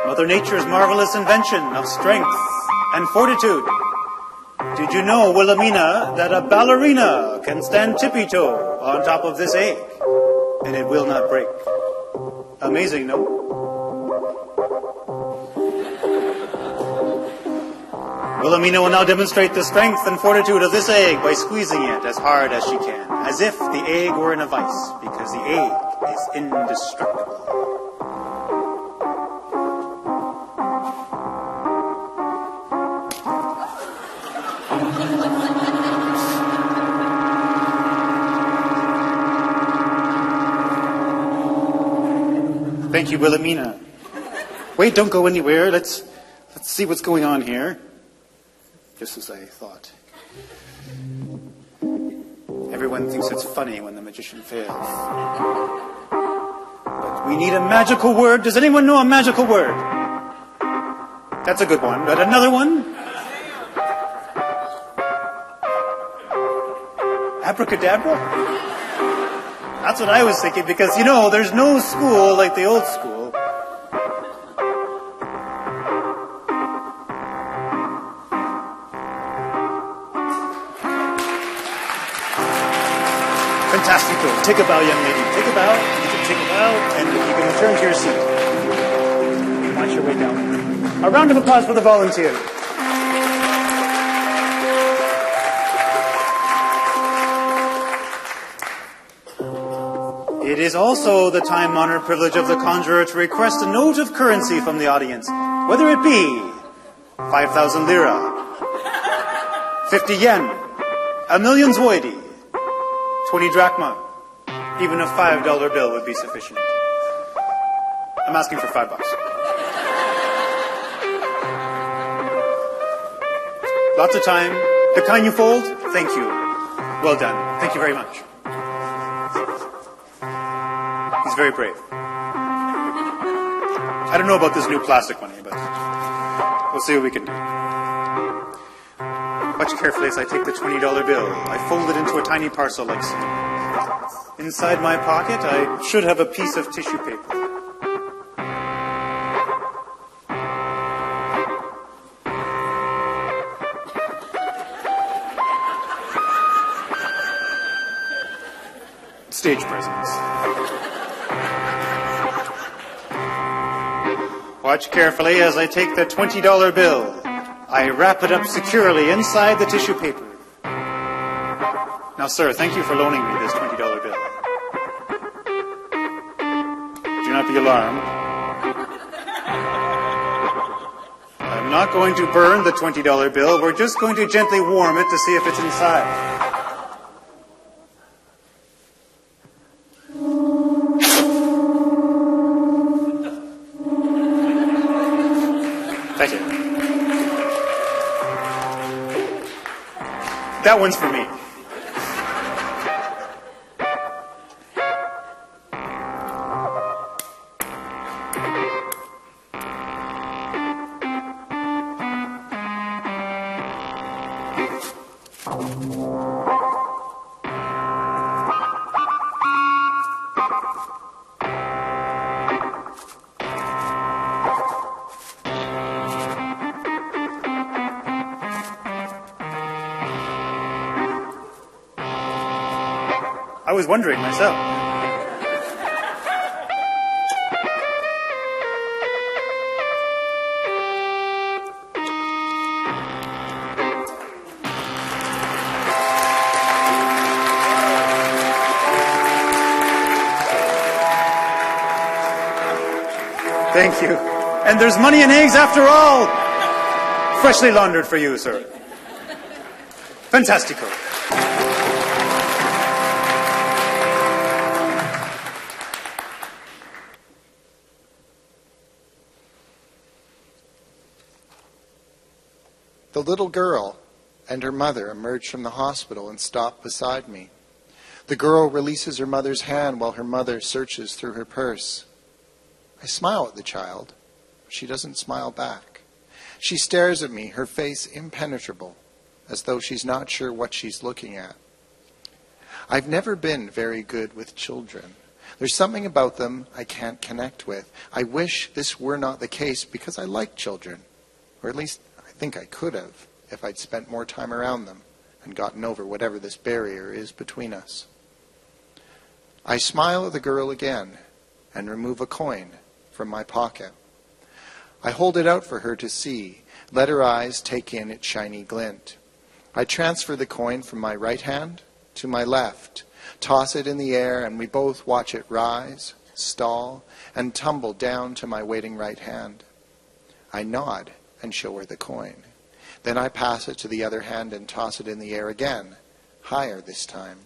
Mother Nature's marvelous invention of strength and fortitude. Did you know, Wilhelmina, that a ballerina can stand tippy-toe on top of this egg, and it will not break? Amazing, no? Wilhelmina will now demonstrate the strength and fortitude of this egg by squeezing it as hard as she can, as if the egg were in a vice, because the egg is indestructible. Thank you, Wilhelmina. Wait, don't go anywhere. Let's see what's going on here. Just as I thought. Everyone thinks it's funny when the magician fails. But we need a magical word. Does anyone know a magical word? That's a good one. But another one? Abracadabra? That's what I was thinking, because, you know, there's no school like the old school. Fantastico. Take a bow, young lady. Take a bow. You can take a bow, and you can return to your seat. Watch your way down. A round of applause for the volunteers. It is also the time-honored privilege of the conjurer to request a note of currency from the audience, whether it be 5,000 lira, 50 yen, a million zwoidi, 20 drachma, even a $5 bill would be sufficient. I'm asking for $5. Lots of time. The kind you fold? Thank you. Well done. Thank you very much. He's very brave. I don't know about this new plastic money, but we'll see what we can do. Watch carefully as I take the $20 bill. I fold it into a tiny parcel like so. Inside my pocket, I should have a piece of tissue paper. Stage presence. Watch carefully as I take the $20 bill. I wrap it up securely inside the tissue paper. Now, sir, thank you for loaning me this $20 bill. Do not be alarmed. I'm not going to burn the $20 bill. We're just going to gently warm it to see if it's inside. Thank you. That one's for me. was wondering myself. Thank you. And there's money and eggs after all. Freshly laundered for you, sir. Fantastico. The little girl and her mother emerge from the hospital and stop beside me. The girl releases her mother's hand while her mother searches through her purse. I smile at the child. She doesn't smile back. She stares at me, her face impenetrable, as though she's not sure what she's looking at. I've never been very good with children. There's something about them I can't connect with. I wish this were not the case because I like children, or at least I think I could have if I'd spent more time around them and gotten over whatever this barrier is between us. I smile at the girl again and remove a coin from my pocket. I hold it out for her to see, let her eyes take in its shiny glint. I transfer the coin from my right hand to my left, toss it in the air, and we both watch it rise, stall, and tumble down to my waiting right hand. I nod and show her the coin. Then I pass it to the other hand and toss it in the air again, higher this time.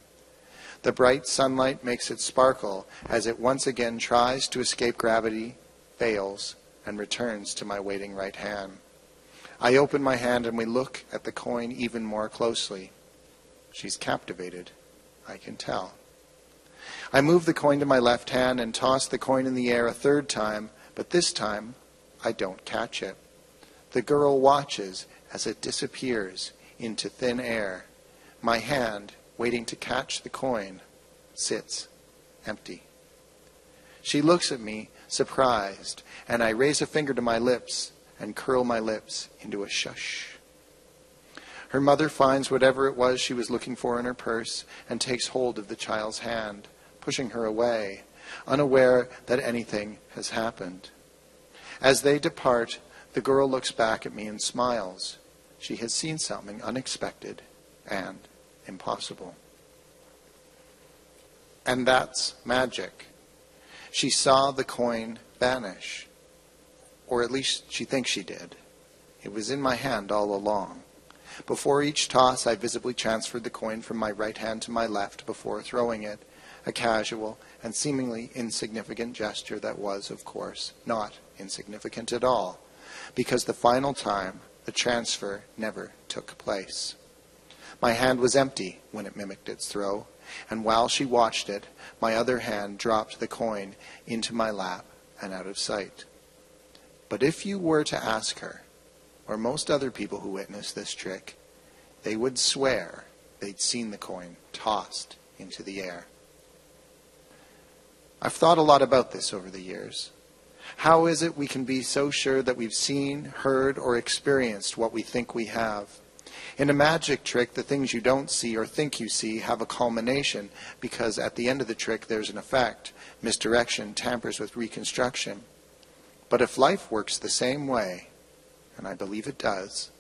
The bright sunlight makes it sparkle as it once again tries to escape gravity, fails, and returns to my waiting right hand. I open my hand and we look at the coin even more closely. She's captivated, I can tell. I move the coin to my left hand and toss the coin in the air a third time, but this time I don't catch it. The girl watches as it disappears into thin air. My hand, waiting to catch the coin, sits empty. She looks at me, surprised, and I raise a finger to my lips and curl my lips into a shush. Her mother finds whatever it was she was looking for in her purse and takes hold of the child's hand, pushing her away, unaware that anything has happened. As they depart, the girl looks back at me and smiles. She has seen something unexpected and impossible. And that's magic. She saw the coin vanish. Or at least she thinks she did. It was in my hand all along. Before each toss, I visibly transferred the coin from my right hand to my left before throwing it, a casual and seemingly insignificant gesture that was, of course, not insignificant at all, because the final time, the transfer never took place. My hand was empty when it mimicked its throw, and while she watched it, my other hand dropped the coin into my lap and out of sight. But if you were to ask her, or most other people who witnessed this trick, they would swear they'd seen the coin tossed into the air. I've thought a lot about this over the years. How is it we can be so sure that we've seen, heard, or experienced what we think we have? In a magic trick, the things you don't see or think you see have a culmination because at the end of the trick there's an effect. Misdirection tampers with reconstruction. But if life works the same way, and I believe it does,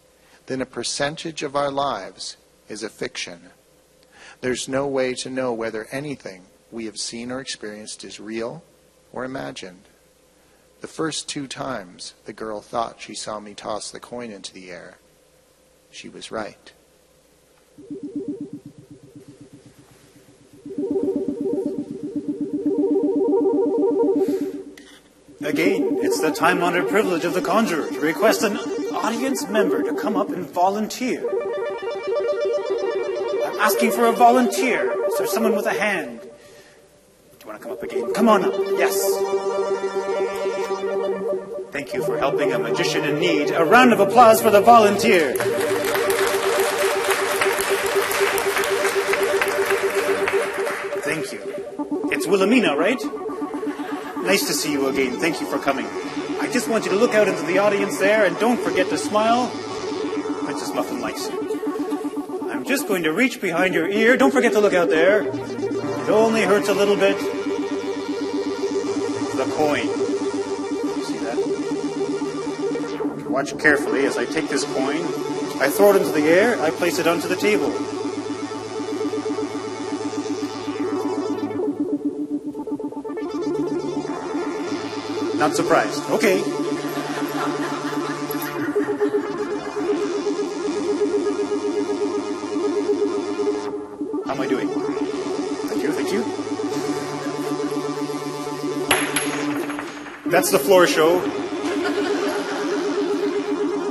then a percentage of our lives is a fiction. There's no way to know whether anything we have seen or experienced is real or imagined. The first 2 times the girl thought she saw me toss the coin into the air, she was right. Again, it's the time-honored privilege of the conjurer to request an audience member to come up and volunteer. I'm asking for a volunteer. Is there someone with a hand? Do you want to come up again? Come on up. Yes. Thank you for helping a magician in need. A round of applause for the volunteer. Thank you. It's Wilhelmina, right? Nice to see you again. Thank you for coming. I just want you to look out into the audience there and don't forget to smile. Princess Muffin likes you. I'm just going to reach behind your ear. Don't forget to look out there. It only hurts a little bit. The coin. See that? Watch carefully as I take this coin. I throw it into the air. I place it onto the table. Not surprised. Okay. How am I doing? Thank you, thank you. That's the floor show.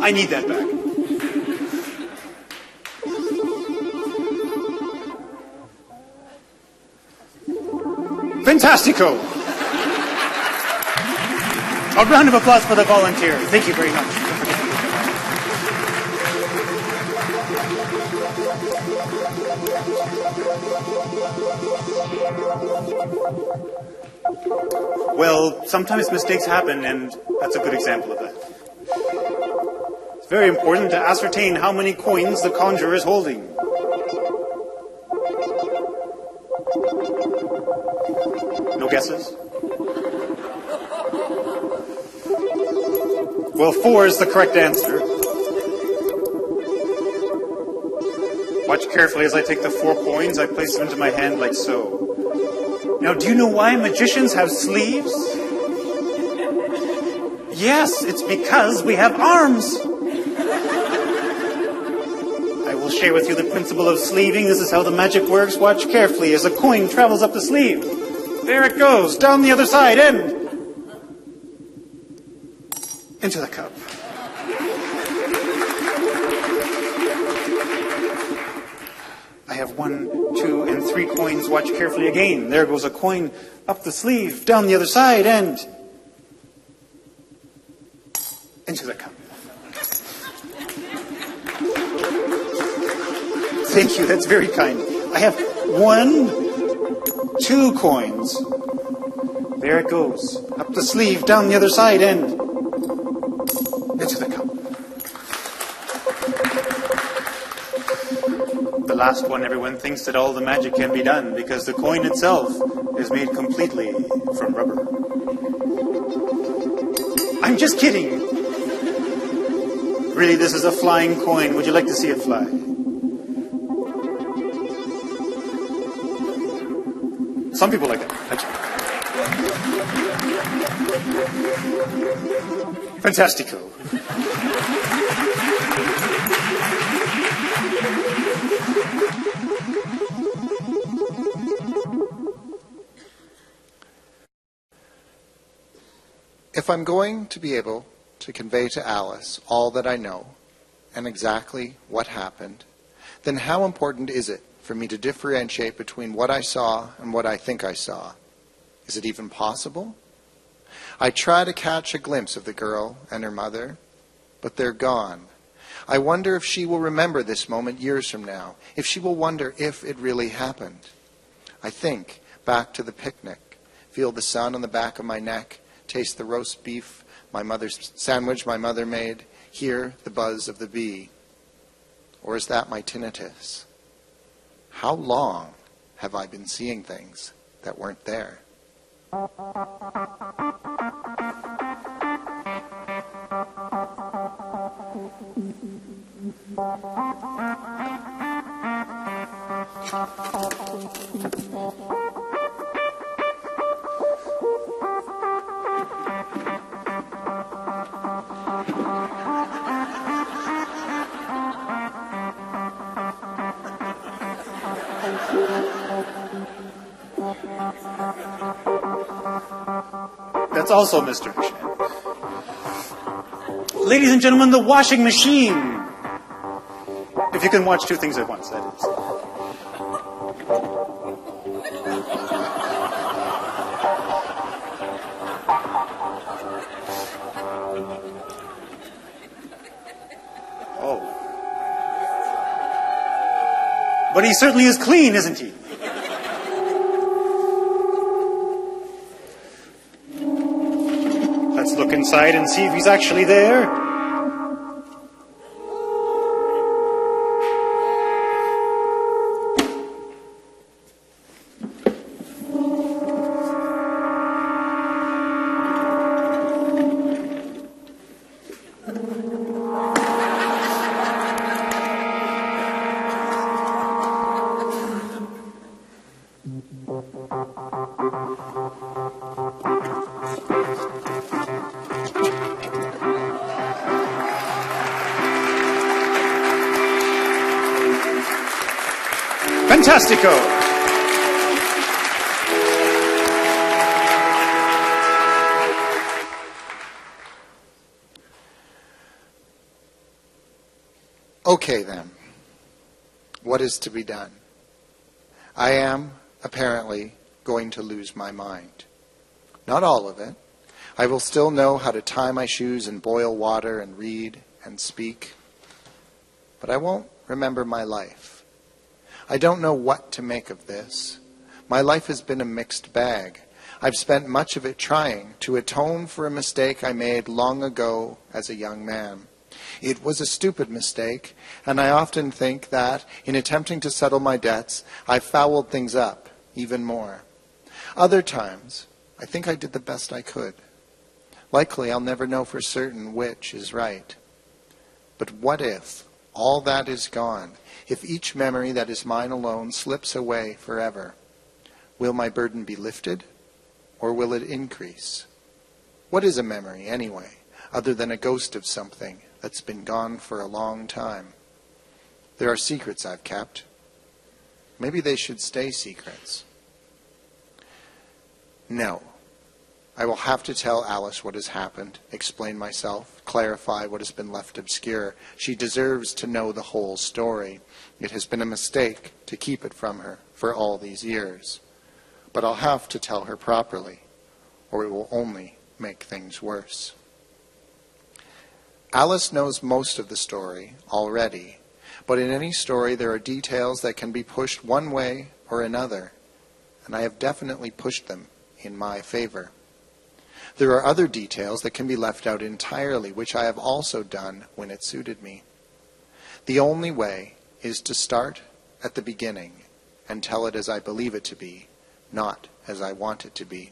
I need that back. Fantastico! A round of applause for the volunteer. Thank you very much. Well, sometimes mistakes happen, and that's a good example of that. It's very important to ascertain how many coins the conjurer is holding. No guesses? Well, 4 is the correct answer. Watch carefully as I take the 4 coins. I place them into my hand like so. Now, do you know why magicians have sleeves? Yes, it's because we have arms. I will share with you the principle of sleeving. This is how the magic works. Watch carefully as a coin travels up the sleeve. There it goes, down the other side, and into the cup. I have 1, 2, and 3 coins. Watch carefully again. There goes a coin up the sleeve, down the other side, and into the cup. Thank you, that's very kind. I have 1, 2 coins. There it goes. Up the sleeve, down the other side, and into the cup. The last one, everyone thinks that all the magic can be done because the coin itself is made completely from rubber. I'm just kidding. Really, this is a flying coin. Would you like to see it fly? Some people like that. Fantastico. If I'm going to be able to convey to Alice all that I know and exactly what happened, then how important is it for me to differentiate between what I saw and what I think I saw? Is it even possible? I try to catch a glimpse of the girl and her mother, but they're gone. I wonder if she will remember this moment years from now, if she will wonder if it really happened. I think back to the picnic, feel the sun on the back of my neck, taste the roast beef, my mother's sandwich my mother made, hear the buzz of the bee. Or is that my tinnitus? How long have I been seeing things that weren't there? That's also misdirection. Ladies and gentlemen, the washing machine. If you can watch 2 things at once, that is. Oh. But he certainly is clean, isn't he? Let's look inside and see if he's actually there. Fantastico. Okay, then. What is to be done? I am, apparently, going to lose my mind. Not all of it. I will still know how to tie my shoes and boil water and read and speak. But I won't remember my life. I don't know what to make of this. My life has been a mixed bag. I've spent much of it trying to atone for a mistake I made long ago as a young man. It was a stupid mistake, and I often think that, in attempting to settle my debts, I fouled things up even more. Other times, I think I did the best I could. Likely, I'll never know for certain which is right. But what if all that is gone? If each memory that is mine alone slips away forever? Will my burden be lifted, or will it increase? What is a memory, anyway, other than a ghost of something that's been gone for a long time? There are secrets I've kept. Maybe they should stay secrets. No. I will have to tell Alice what has happened, explain myself, clarify what has been left obscure. She deserves to know the whole story. It has been a mistake to keep it from her for all these years. But I'll have to tell her properly, or it will only make things worse. Alice knows most of the story already, but in any story there are details that can be pushed one way or another, and I have definitely pushed them in my favor. There are other details that can be left out entirely, which I have also done when it suited me. The only way is to start at the beginning and tell it as I believe it to be, not as I want it to be.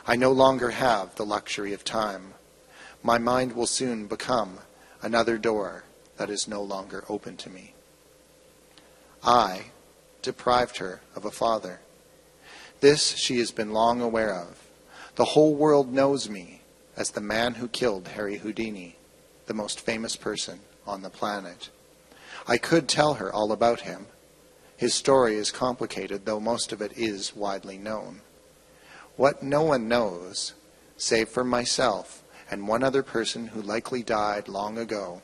I no longer have the luxury of time. My mind will soon become another door that is no longer open to me. I deprived her of a father. This she has been long aware of. The whole world knows me as the man who killed Harry Houdini, the most famous person on the planet. I could tell her all about him. His story is complicated, though most of it is widely known. What no one knows, save for myself and one other person who likely died long ago,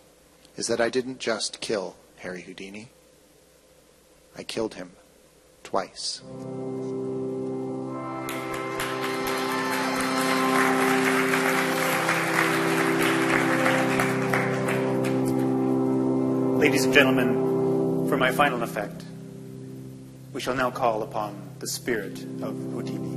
is that I didn't just kill Harry Houdini. I killed him twice. Ladies and gentlemen, for my final effect, we shall now call upon the spirit of Houdini.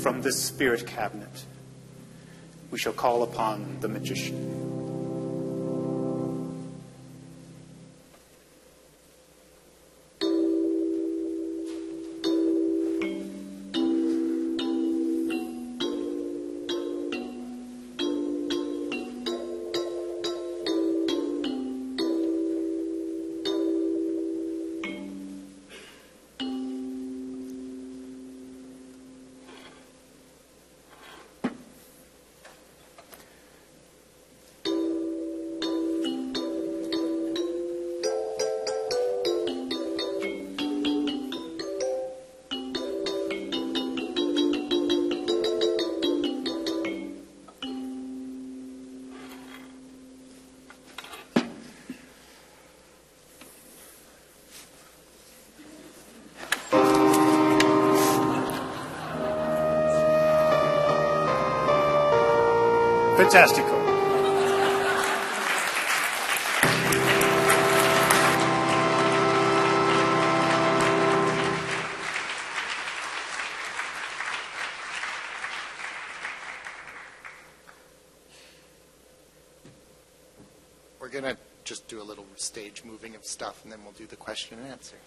From this spirit cabinet, we shall call upon the magician. Fantastico. We're going to just do a little stage moving of stuff, and then we'll do the question and answer.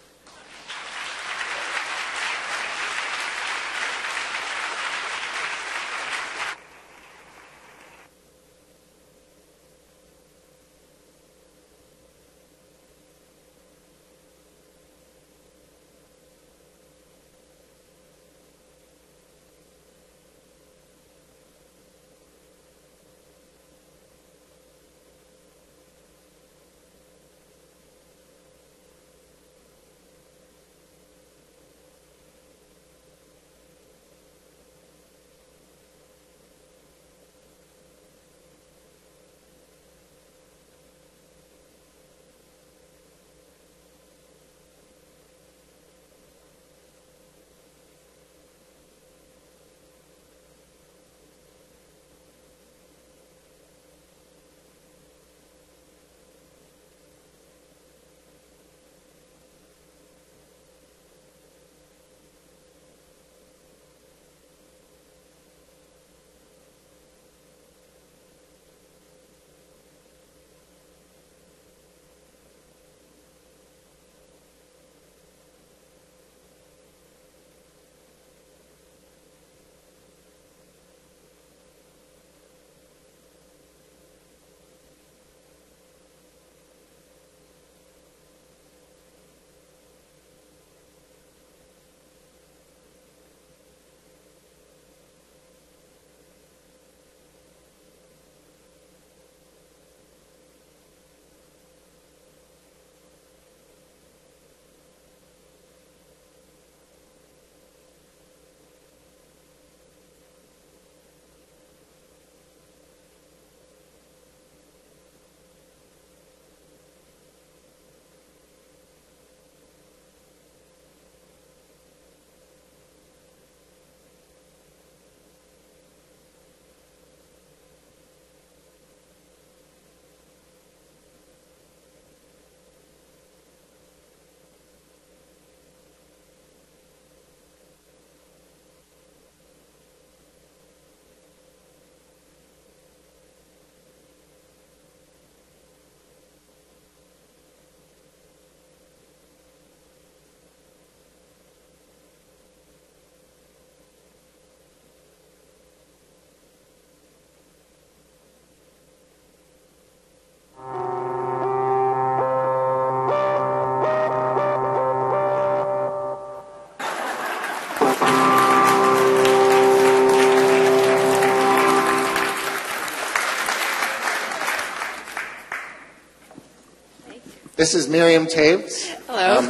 This is Miriam Taves. Hello.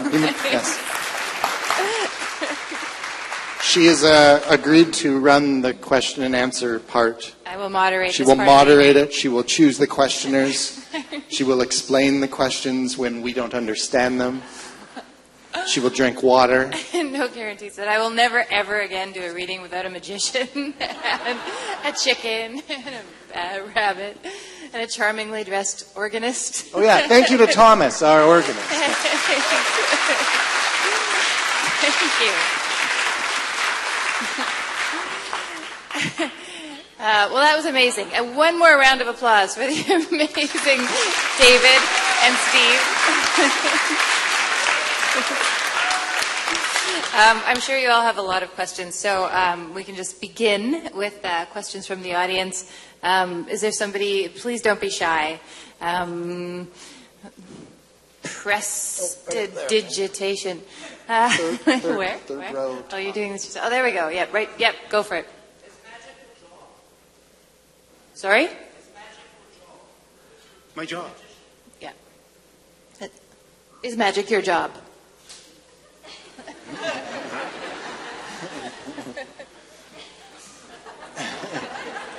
Yes. She has agreed to run the question and answer part. I will moderate She this will part. moderate it. She will choose the questioners. She will explain the questions when we don't understand them. She will drink water. No guarantees that I will never, ever again do a reading without a magician, and a chicken, and a rabbit, and a charmingly dressed organist. Oh, yeah. Thank you to Thomas, our organist. Thank you. Well, that was amazing. One more round of applause for the amazing David and Steve. I'm sure you all have a lot of questions, so we can just begin with questions from the audience. Is there somebody? Please don't be shy. Prestidigitation. Where? Third row. Oh, you're doing this yourself. Oh, there we go. Yep, right. Yep, go for it. Sorry? My job. Yeah. Is magic your job?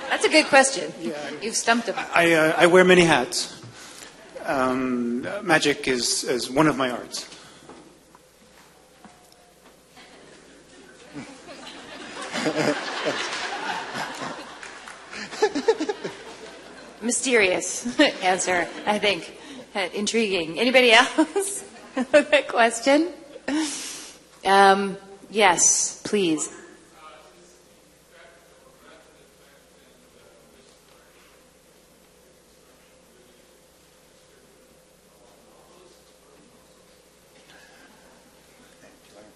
That's a good question. You've stumped him. I wear many hats. Magic is one of my arts. Mysterious answer, I think. Intriguing. Anybody else? A question? Yes, please.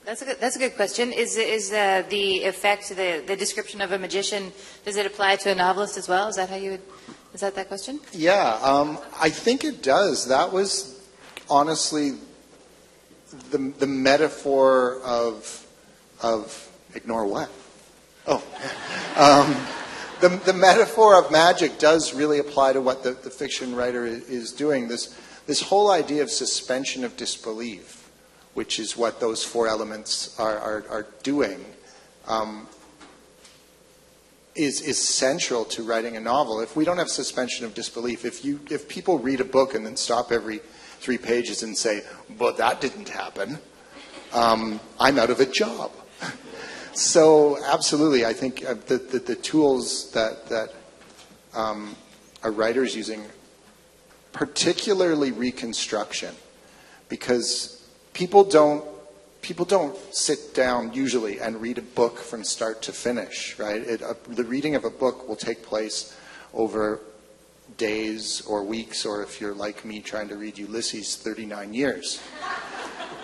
That's a good question. Is the effect, the description of a magician, does it apply to a novelist as well? Is that how you would? Is that question? Yeah, I think it does. That was honestly the metaphor of ignore what? Oh, the metaphor of magic does really apply to what the fiction writer is doing. This whole idea of suspension of disbelief, which is what those four elements are doing, is central to writing a novel. If we don't have suspension of disbelief, if people read a book and then stop every 3 pages and say, "But that didn't happen," I'm out of a job. So absolutely, I think the tools that a writer's using, particularly reconstruction, because people don't sit down usually and read a book from start to finish, right? The reading of a book will take place over days or weeks, or if you're like me trying to read Ulysses, 39 years.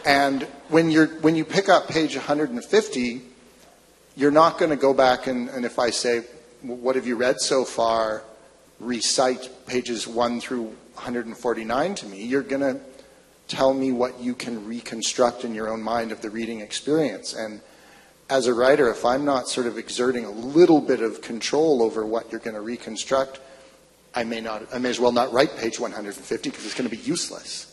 And when you pick up page 150, you're not going to go back and if I say, "What have you read so far?" recite pages 1 through 149 to me. You're going to tell me what you can reconstruct in your own mind of the reading experience. And as a writer, if I'm not sort of exerting a little bit of control over what you're going to reconstruct, I may as well not write page 150 because it's going to be useless.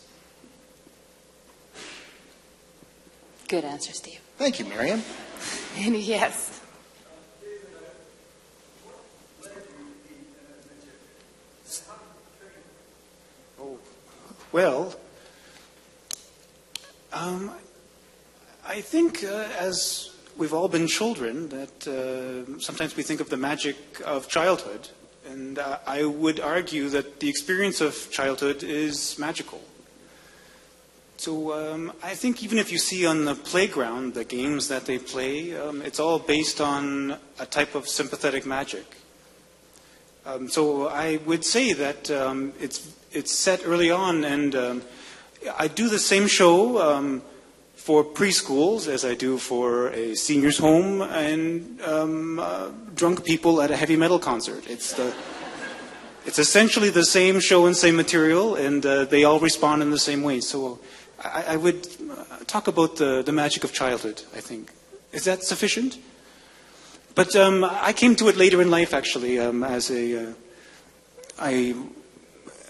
Good answer, Steve. Thank you, Miriam. Yes. Well, I think as we've all been children, that sometimes we think of the magic of childhood, and I would argue that the experience of childhood is magical. So I think even if you see on the playground the games that they play, it's all based on a type of sympathetic magic. So I would say that it's set early on, and I do the same show for preschools as I do for a senior's home and drunk people at a heavy metal concert. It's essentially the same show and same material, and they all respond in the same way. So I would talk about the magic of childhood, I think. Is that sufficient? But I came to it later in life, actually,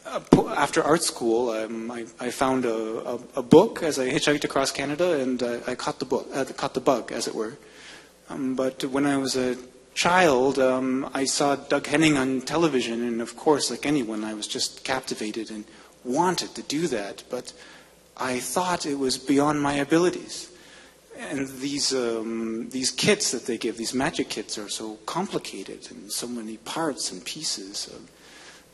After art school, I found a book as I hitchhiked across Canada, and I caught the bug, as it were. But when I was a child, I saw Doug Henning on television, and of course, like anyone, I was just captivated and wanted to do that. But I thought it was beyond my abilities. And these kits that they give, these magic kits, are so complicated and so many parts and pieces.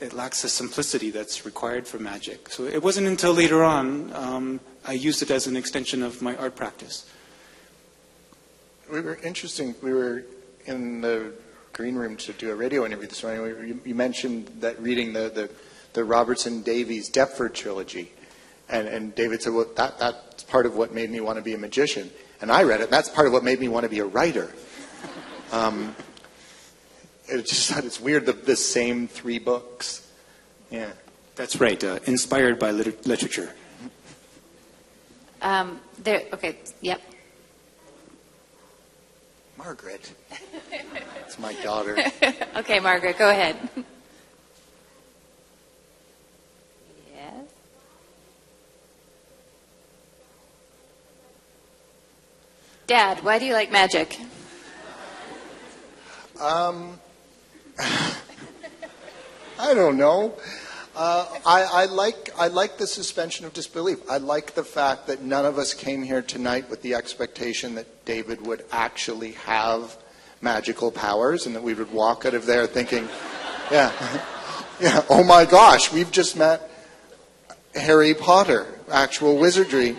It lacks the simplicity that's required for magic. So it wasn't until later on I used it as an extension of my art practice. We were in the green room to do a radio interview this morning. You mentioned that reading the Robertson Davies Deptford trilogy. And David said, well, that's part of what made me want to be a magician. And I read it, and that's part of what made me want to be a writer. It's weird, the same three books. Yeah. That's right, inspired by literature. Okay, yep. Margaret. It's my daughter. Okay, Margaret, go ahead. Yes. Dad, why do you like magic? I don't know. I like the suspension of disbelief. I like the fact that none of us came here tonight with the expectation that David would actually have magical powers and that we would walk out of there thinking, yeah, oh my gosh, we've just met Harry Potter, actual wizardry,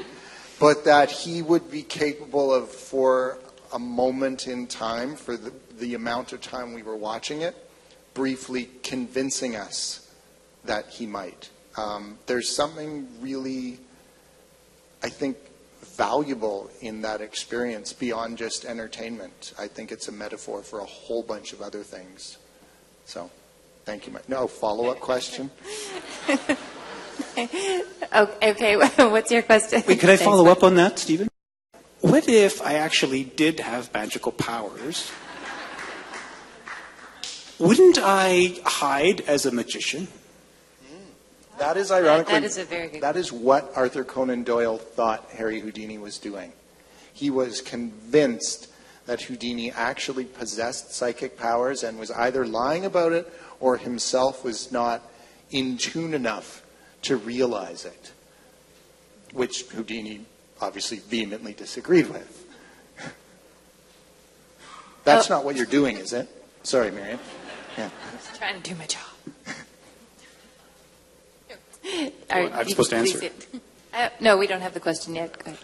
but that he would be capable of, for a moment in time, for the amount of time we were watching it, briefly convincing us that he might. There's something really, I think, valuable in that experience beyond just entertainment. I think it's a metaphor for a whole bunch of other things. So, thank you. No, follow-up question? Okay, what's your question? Wait, could I follow up on that, Stephen? What if I actually did have magical powers? Wouldn't I hide as a magician? That is ironically, that is a very good that is what Arthur Conan Doyle thought Harry Houdini was doing. He was convinced that Houdini actually possessed psychic powers and was either lying about it or himself was not in tune enough to realize it, which Houdini obviously vehemently disagreed with. That's not what you're doing, is it? Sorry, Miriam. Yeah. I'm just trying to do my job. I'm supposed to answer. No, we don't have the question yet. Go ahead.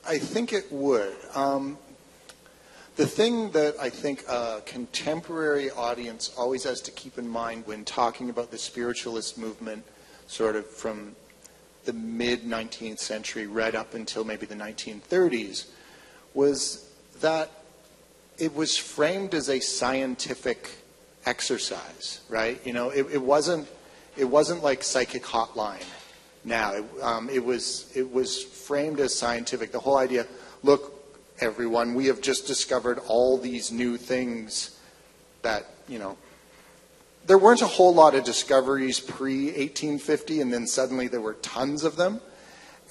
I think it would. The thing that I think a contemporary audience always has to keep in mind when talking about the spiritualist movement, sort of from the mid-19th century right up until maybe the 1930s, was that it was framed as a scientific exercise, right? You know, it wasn't like Psychic Hotline. Now, it was framed as scientific. The whole idea, look, everyone, we have just discovered all these new things that, you know, there weren't a whole lot of discoveries pre-1850, and then suddenly there were tons of them.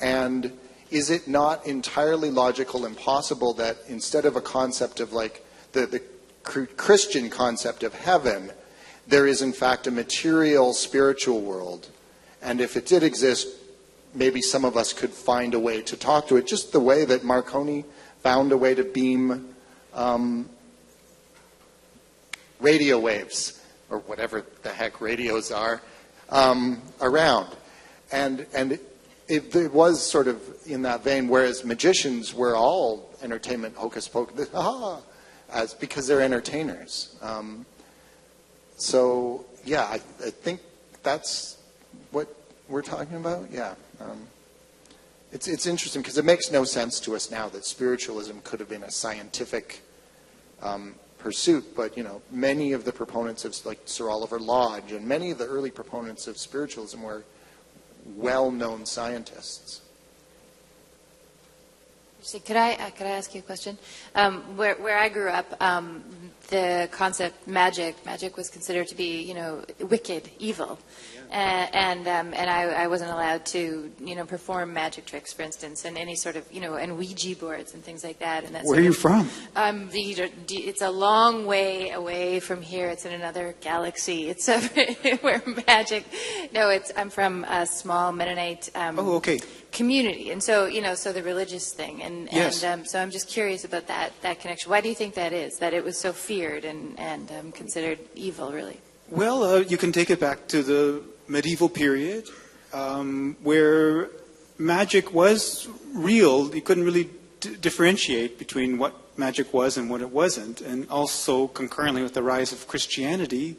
And is it not entirely logical and possible that instead of a concept of like the Christian concept of heaven, there is in fact a material spiritual world? And if it did exist, maybe some of us could find a way to talk to it, just the way that Marconi found a way to beam radio waves, or whatever the heck radios are, around. And it was sort of in that vein, whereas magicians were all entertainment, hocus pocus, because they're entertainers. So, yeah, I think that's what we're talking about. Yeah. It's interesting because it makes no sense to us now that spiritualism could have been a scientific pursuit, but many of the proponents of, like Sir Oliver Lodge, and many of the early proponents of spiritualism were well-known scientists. Could I ask you a question? Where I grew up, the concept magic was considered to be, wicked, evil, and I wasn't allowed to, perform magic tricks, for instance, and any sort of, and Ouija boards and things like that. And where are you from? It's a long way away from here. It's in another galaxy. It's where magic. No, I'm from a small Mennonite. Community, and so so the religious thing, and so I'm just curious about that connection. Why do you think that is? That it was so feared and considered evil, really? Well, you can take it back to the medieval period, where magic was real. You couldn't really differentiate between what magic was and what it wasn't, and also concurrently with the rise of Christianity,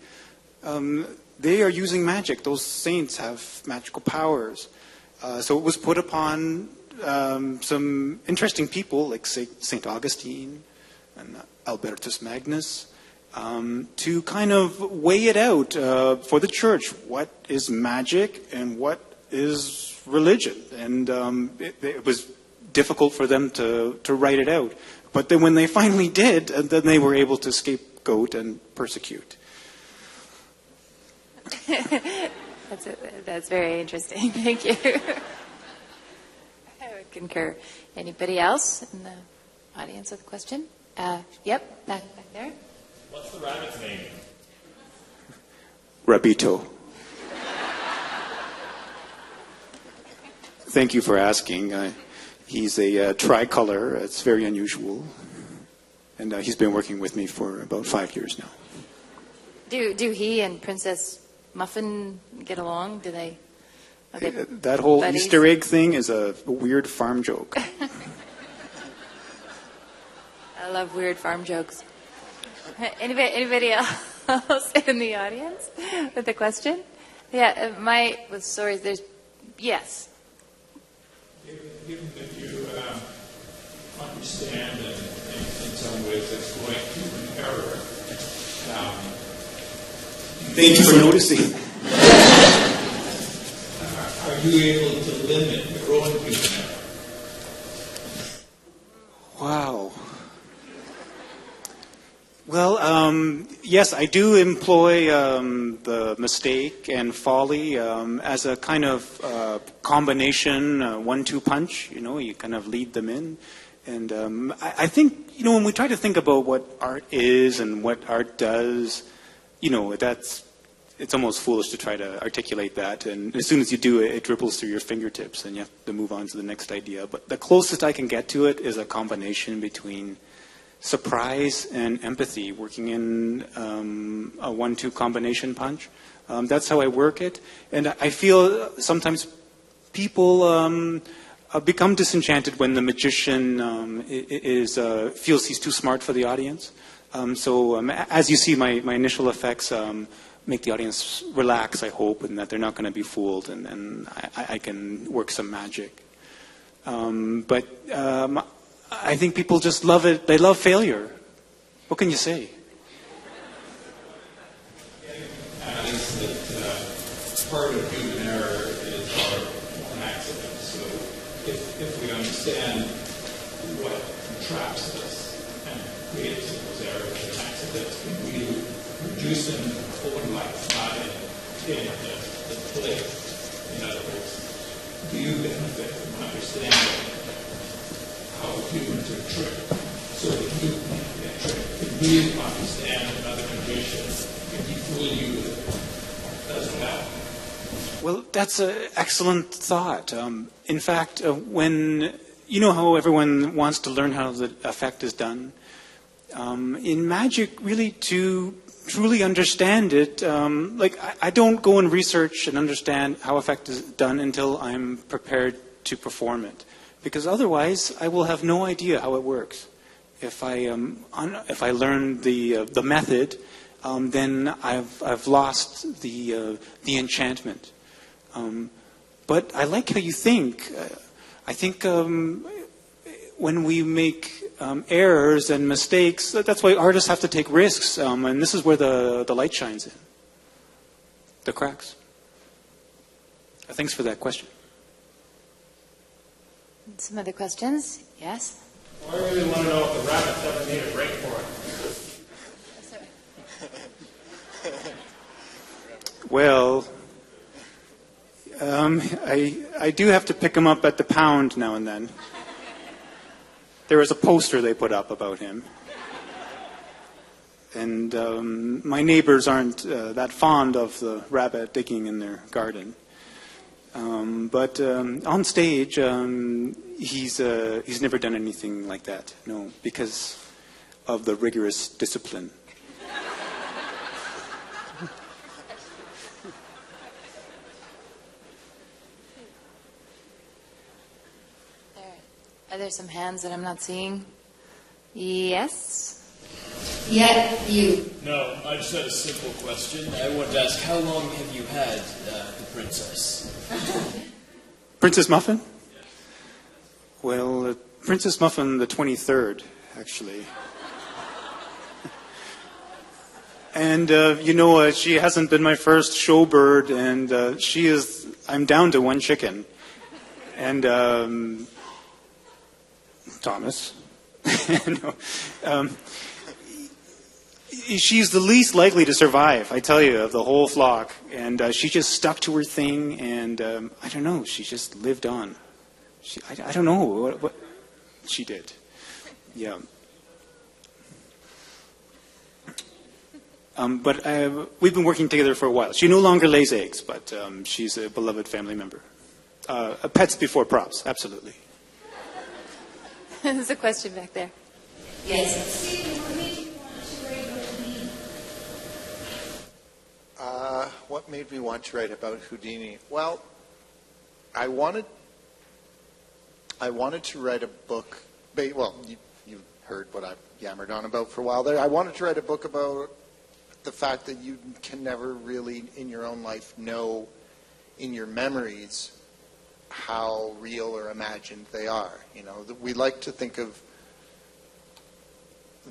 they are using magic. Those saints have magical powers. So it was put upon some interesting people like St. Augustine and Albertus Magnus to kind of weigh it out for the church. What is magic and what is religion? And it was difficult for them to write it out. But then when they finally did, then they were able to scapegoat and persecute. That's very interesting. Thank you. I would concur. Anybody else in the audience with a question? Yep, back there. What's the rabbit's name? Rabito. Thank you for asking. He's a tricolor. It's very unusual. And he's been working with me for about 5 years now. Do he and Princess Muffin get along? Do they? That whole buddies? Easter egg thing is a weird farm joke. I love weird farm jokes. Anybody else in the audience with a question? Yeah, yes. Given that you understand and in some ways exploit human error, thank you for noticing. Are you able to limit your own human error? Wow. Well, yes, I do employ the mistake and folly as a kind of combination, 1-2 punch. You kind of lead them in. And I think, when we try to think about what art is and what art does, it's almost foolish to try to articulate that. And as soon as you do it, it dribbles through your fingertips and you have to move on to the next idea. But the closest I can get to it is a combination between surprise and empathy, working in a 1-2 combination punch. That's how I work it. And I feel sometimes people become disenchanted when the magician feels he's too smart for the audience. So as you see, my initial effects make the audience relax, I hope, and that they're not going to be fooled, and I can work some magic. But I think people just love it. They love failure. What can you say? Part of human error is an accident. So if we understand what traps us and creates those errors and accidents, we reduce them in our own life, not in the play. In other words, do you benefit from understanding how humans are tricked so that you can't get tricked? Can you understand another magician? Can he fool you as well? Well, that's an excellent thought. In fact, when how everyone wants to learn how the effect is done, in magic, really to truly understand it, I don't go and research and understand how effect is done until I'm prepared to perform it. because otherwise I will have no idea how it works. If I learn the method, then I've lost the enchantment. But I like how you think. I think when we make errors and mistakes, that's why artists have to take risks, and this is where the light shines in, the cracks. Thanks for that question. Some other questions? Yes? Well, I really want to know if the rabbits ever made a break for it. Well, I do have to pick him up at the pound now and then. There was a poster they put up about him. And my neighbors aren't that fond of the rabbit digging in their garden. But on stage, he's never done anything like that, no, because of the rigorous discipline. Are there some hands that I'm not seeing? Yes? Yeah, you. No, I just had a simple question. I wanted to ask, how long have you had the princess? Princess Muffin? Well, Princess Muffin the 23rd, actually. And, she hasn't been my first showbird, and I'm down to one chicken. And, Thomas. No. She's the least likely to survive, I tell you, of the whole flock. And she just stuck to her thing, and I don't know, she just lived on. I don't know what she did. Yeah. But we've been working together for a while. She no longer lays eggs, but she's a beloved family member. Pets before props, absolutely. There's a question back there. Yes. Stephen, what made you want to write about Houdini? What made me want to write about Houdini? Well, I wanted to write a book. Well, you heard what I've yammered on about for a while there. I wanted to write a book about the fact that you can never really, in your own life, know in your memories how real or imagined they are. We like to think of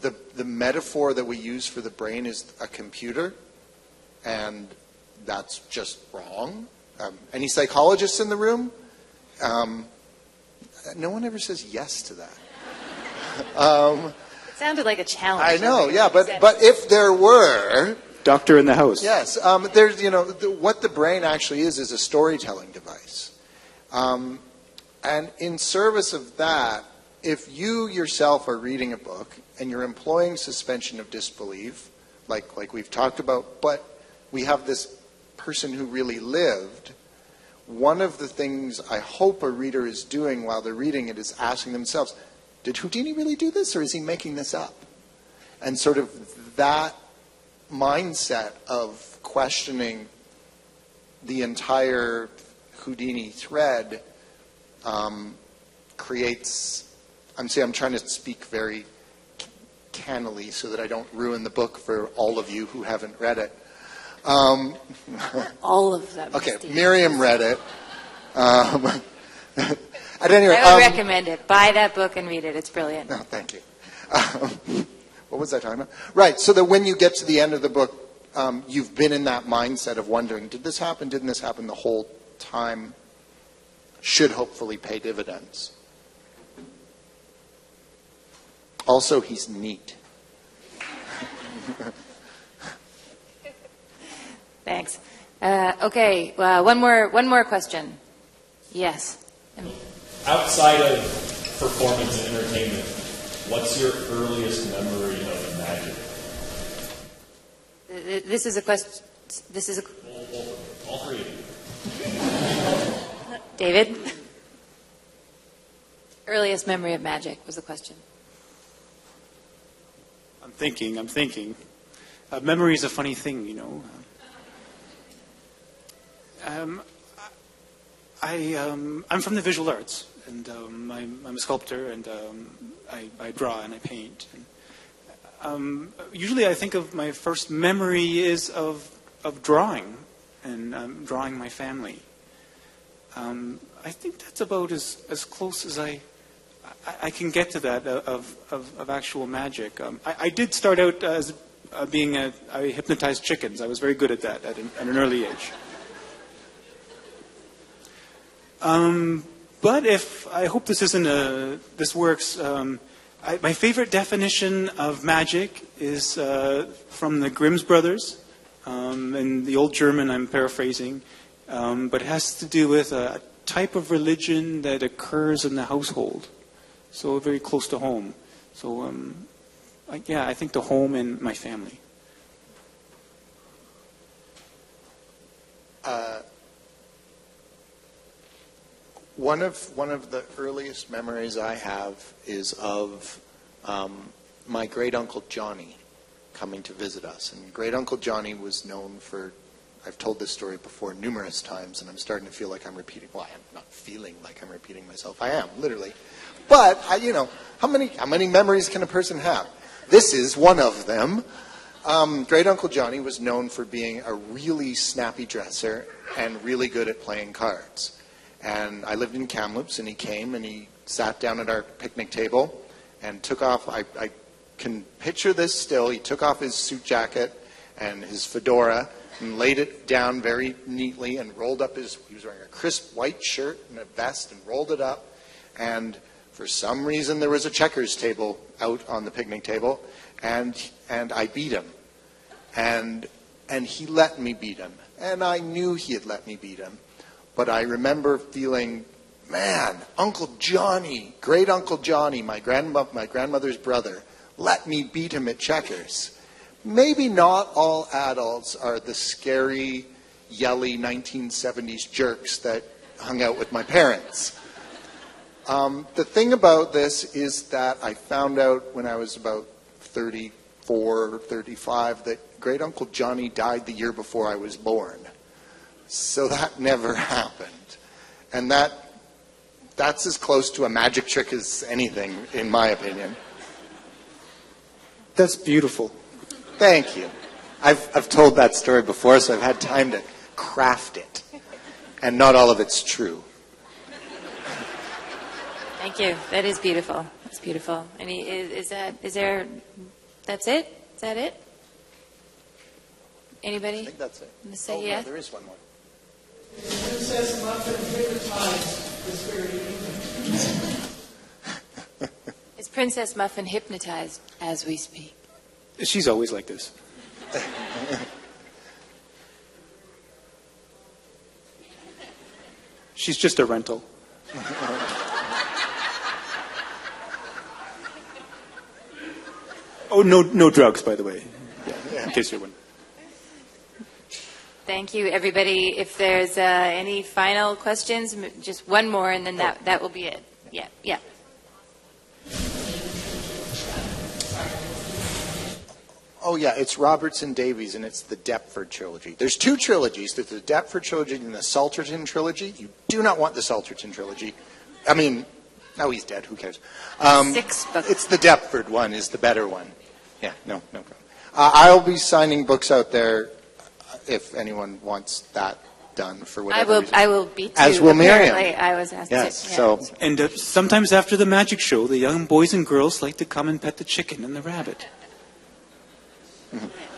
the metaphor that we use for the brain is a computer, and that's just wrong. Any psychologists in the room? No one ever says yes to that. It sounded like a challenge. I know, yeah, but if there were... Doctor in the house. Yes, there's, what the brain actually is a storytelling device. And in service of that, if you yourself are reading a book and you're employing suspension of disbelief, like we've talked about, but we have this person who really lived, one of the things I hope a reader is doing while they're reading it is asking themselves, did Houdini really do this, or is he making this up? And sort of that mindset of questioning the entire Houdini thread creates... I'm trying to speak very cannily so that I don't ruin the book for all of you who haven't read it. All of them. Okay, Steve. Miriam read it. At any rate, I would recommend it. Buy that book and read it. It's brilliant. No, thank you. What was I talking about? Right, so that when you get to the end of the book, you've been in that mindset of wondering, did this happen, didn't this happen the whole time? Should hopefully pay dividends. Also, he's neat. Thanks. Okay, one more question. Yes. Outside of performance and entertainment, what's your earliest memory of magic? This is a question. All three of you. David? Earliest memory of magic was the question. I'm thinking. Memory is a funny thing, I'm from the visual arts, And I'm a sculptor, and I draw and I paint. And, usually I think of my first memory is of drawing, and drawing my family. I think that's about as close as I can get to that of actual magic. I did start out as I hypnotized chickens. I was very good at that at an early age. But I hope this this works. My favorite definition of magic is from the Grimm's brothers. In the old German, I'm paraphrasing, but it has to do with a type of religion that occurs in the household, so very close to home. So, I think the home and my family. One of the earliest memories I have is of my great uncle Johnny coming to visit us. And great uncle Johnny was known for, I've told this story before numerous times, and I'm starting to feel like I'm repeating. Well, I'm not feeling like I'm repeating myself. I am, literally. But how many memories can a person have? This is one of them. Great uncle Johnny was known for being a really snappy dresser and really good at playing cards. And I lived in Kamloops, and he came and he sat down at our picnic table and took off. I can picture this still. He took off his suit jacket and his fedora and laid it down very neatly and rolled up he was wearing a crisp white shirt and a vest and rolled it up. And for some reason, there was a checkers table out on the picnic table, and I beat him. And he let me beat him. And I knew he had let me beat him. But I remember feeling, man, Uncle Johnny, great Uncle Johnny, my grandmother's brother, let me beat him at checkers. Maybe not all adults are the scary, yelly 1970s jerks that hung out with my parents. The thing about this is that I found out when I was about 34, 35, that great Uncle Johnny died the year before I was born. So that never happened. And that's as close to a magic trick as anything, in my opinion. That's beautiful. Thank you. I've told that story before, so I've had time to craft it. And not all of it's true. Thank you. That is beautiful. That's beautiful. And that's it? Is that it? Anybody? I think that's it. Say yes? No, there is one more. Princess Muffin hypnotized this very evening. Is Princess Muffin hypnotized as we speak? She's always like this. She's just a rental. Oh, no drugs, by the way. Yeah, in case you're wondering. Thank you, everybody. If there's any final questions, just one more, and then that will be it. Yeah. Oh, yeah, it's Robertson Davies, and it's the Deptford trilogy. There's two trilogies. There's the Deptford trilogy and the Salterton trilogy. You do not want the Salterton trilogy. I mean, no, he's dead. Who cares? 6 books. It's the Deptford one is the better one. Yeah, no problem. I'll be signing books out there if anyone wants that done for whatever reason. I will be too. As will Miriam. I was asked yes, to. Yeah. So. And sometimes after the magic show, the young boys and girls like to come and pet the chicken and the rabbit.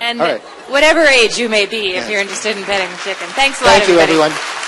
And right. whatever age you may be, if you're interested in petting the chicken. Thanks a lot, Thank you, everybody. everyone.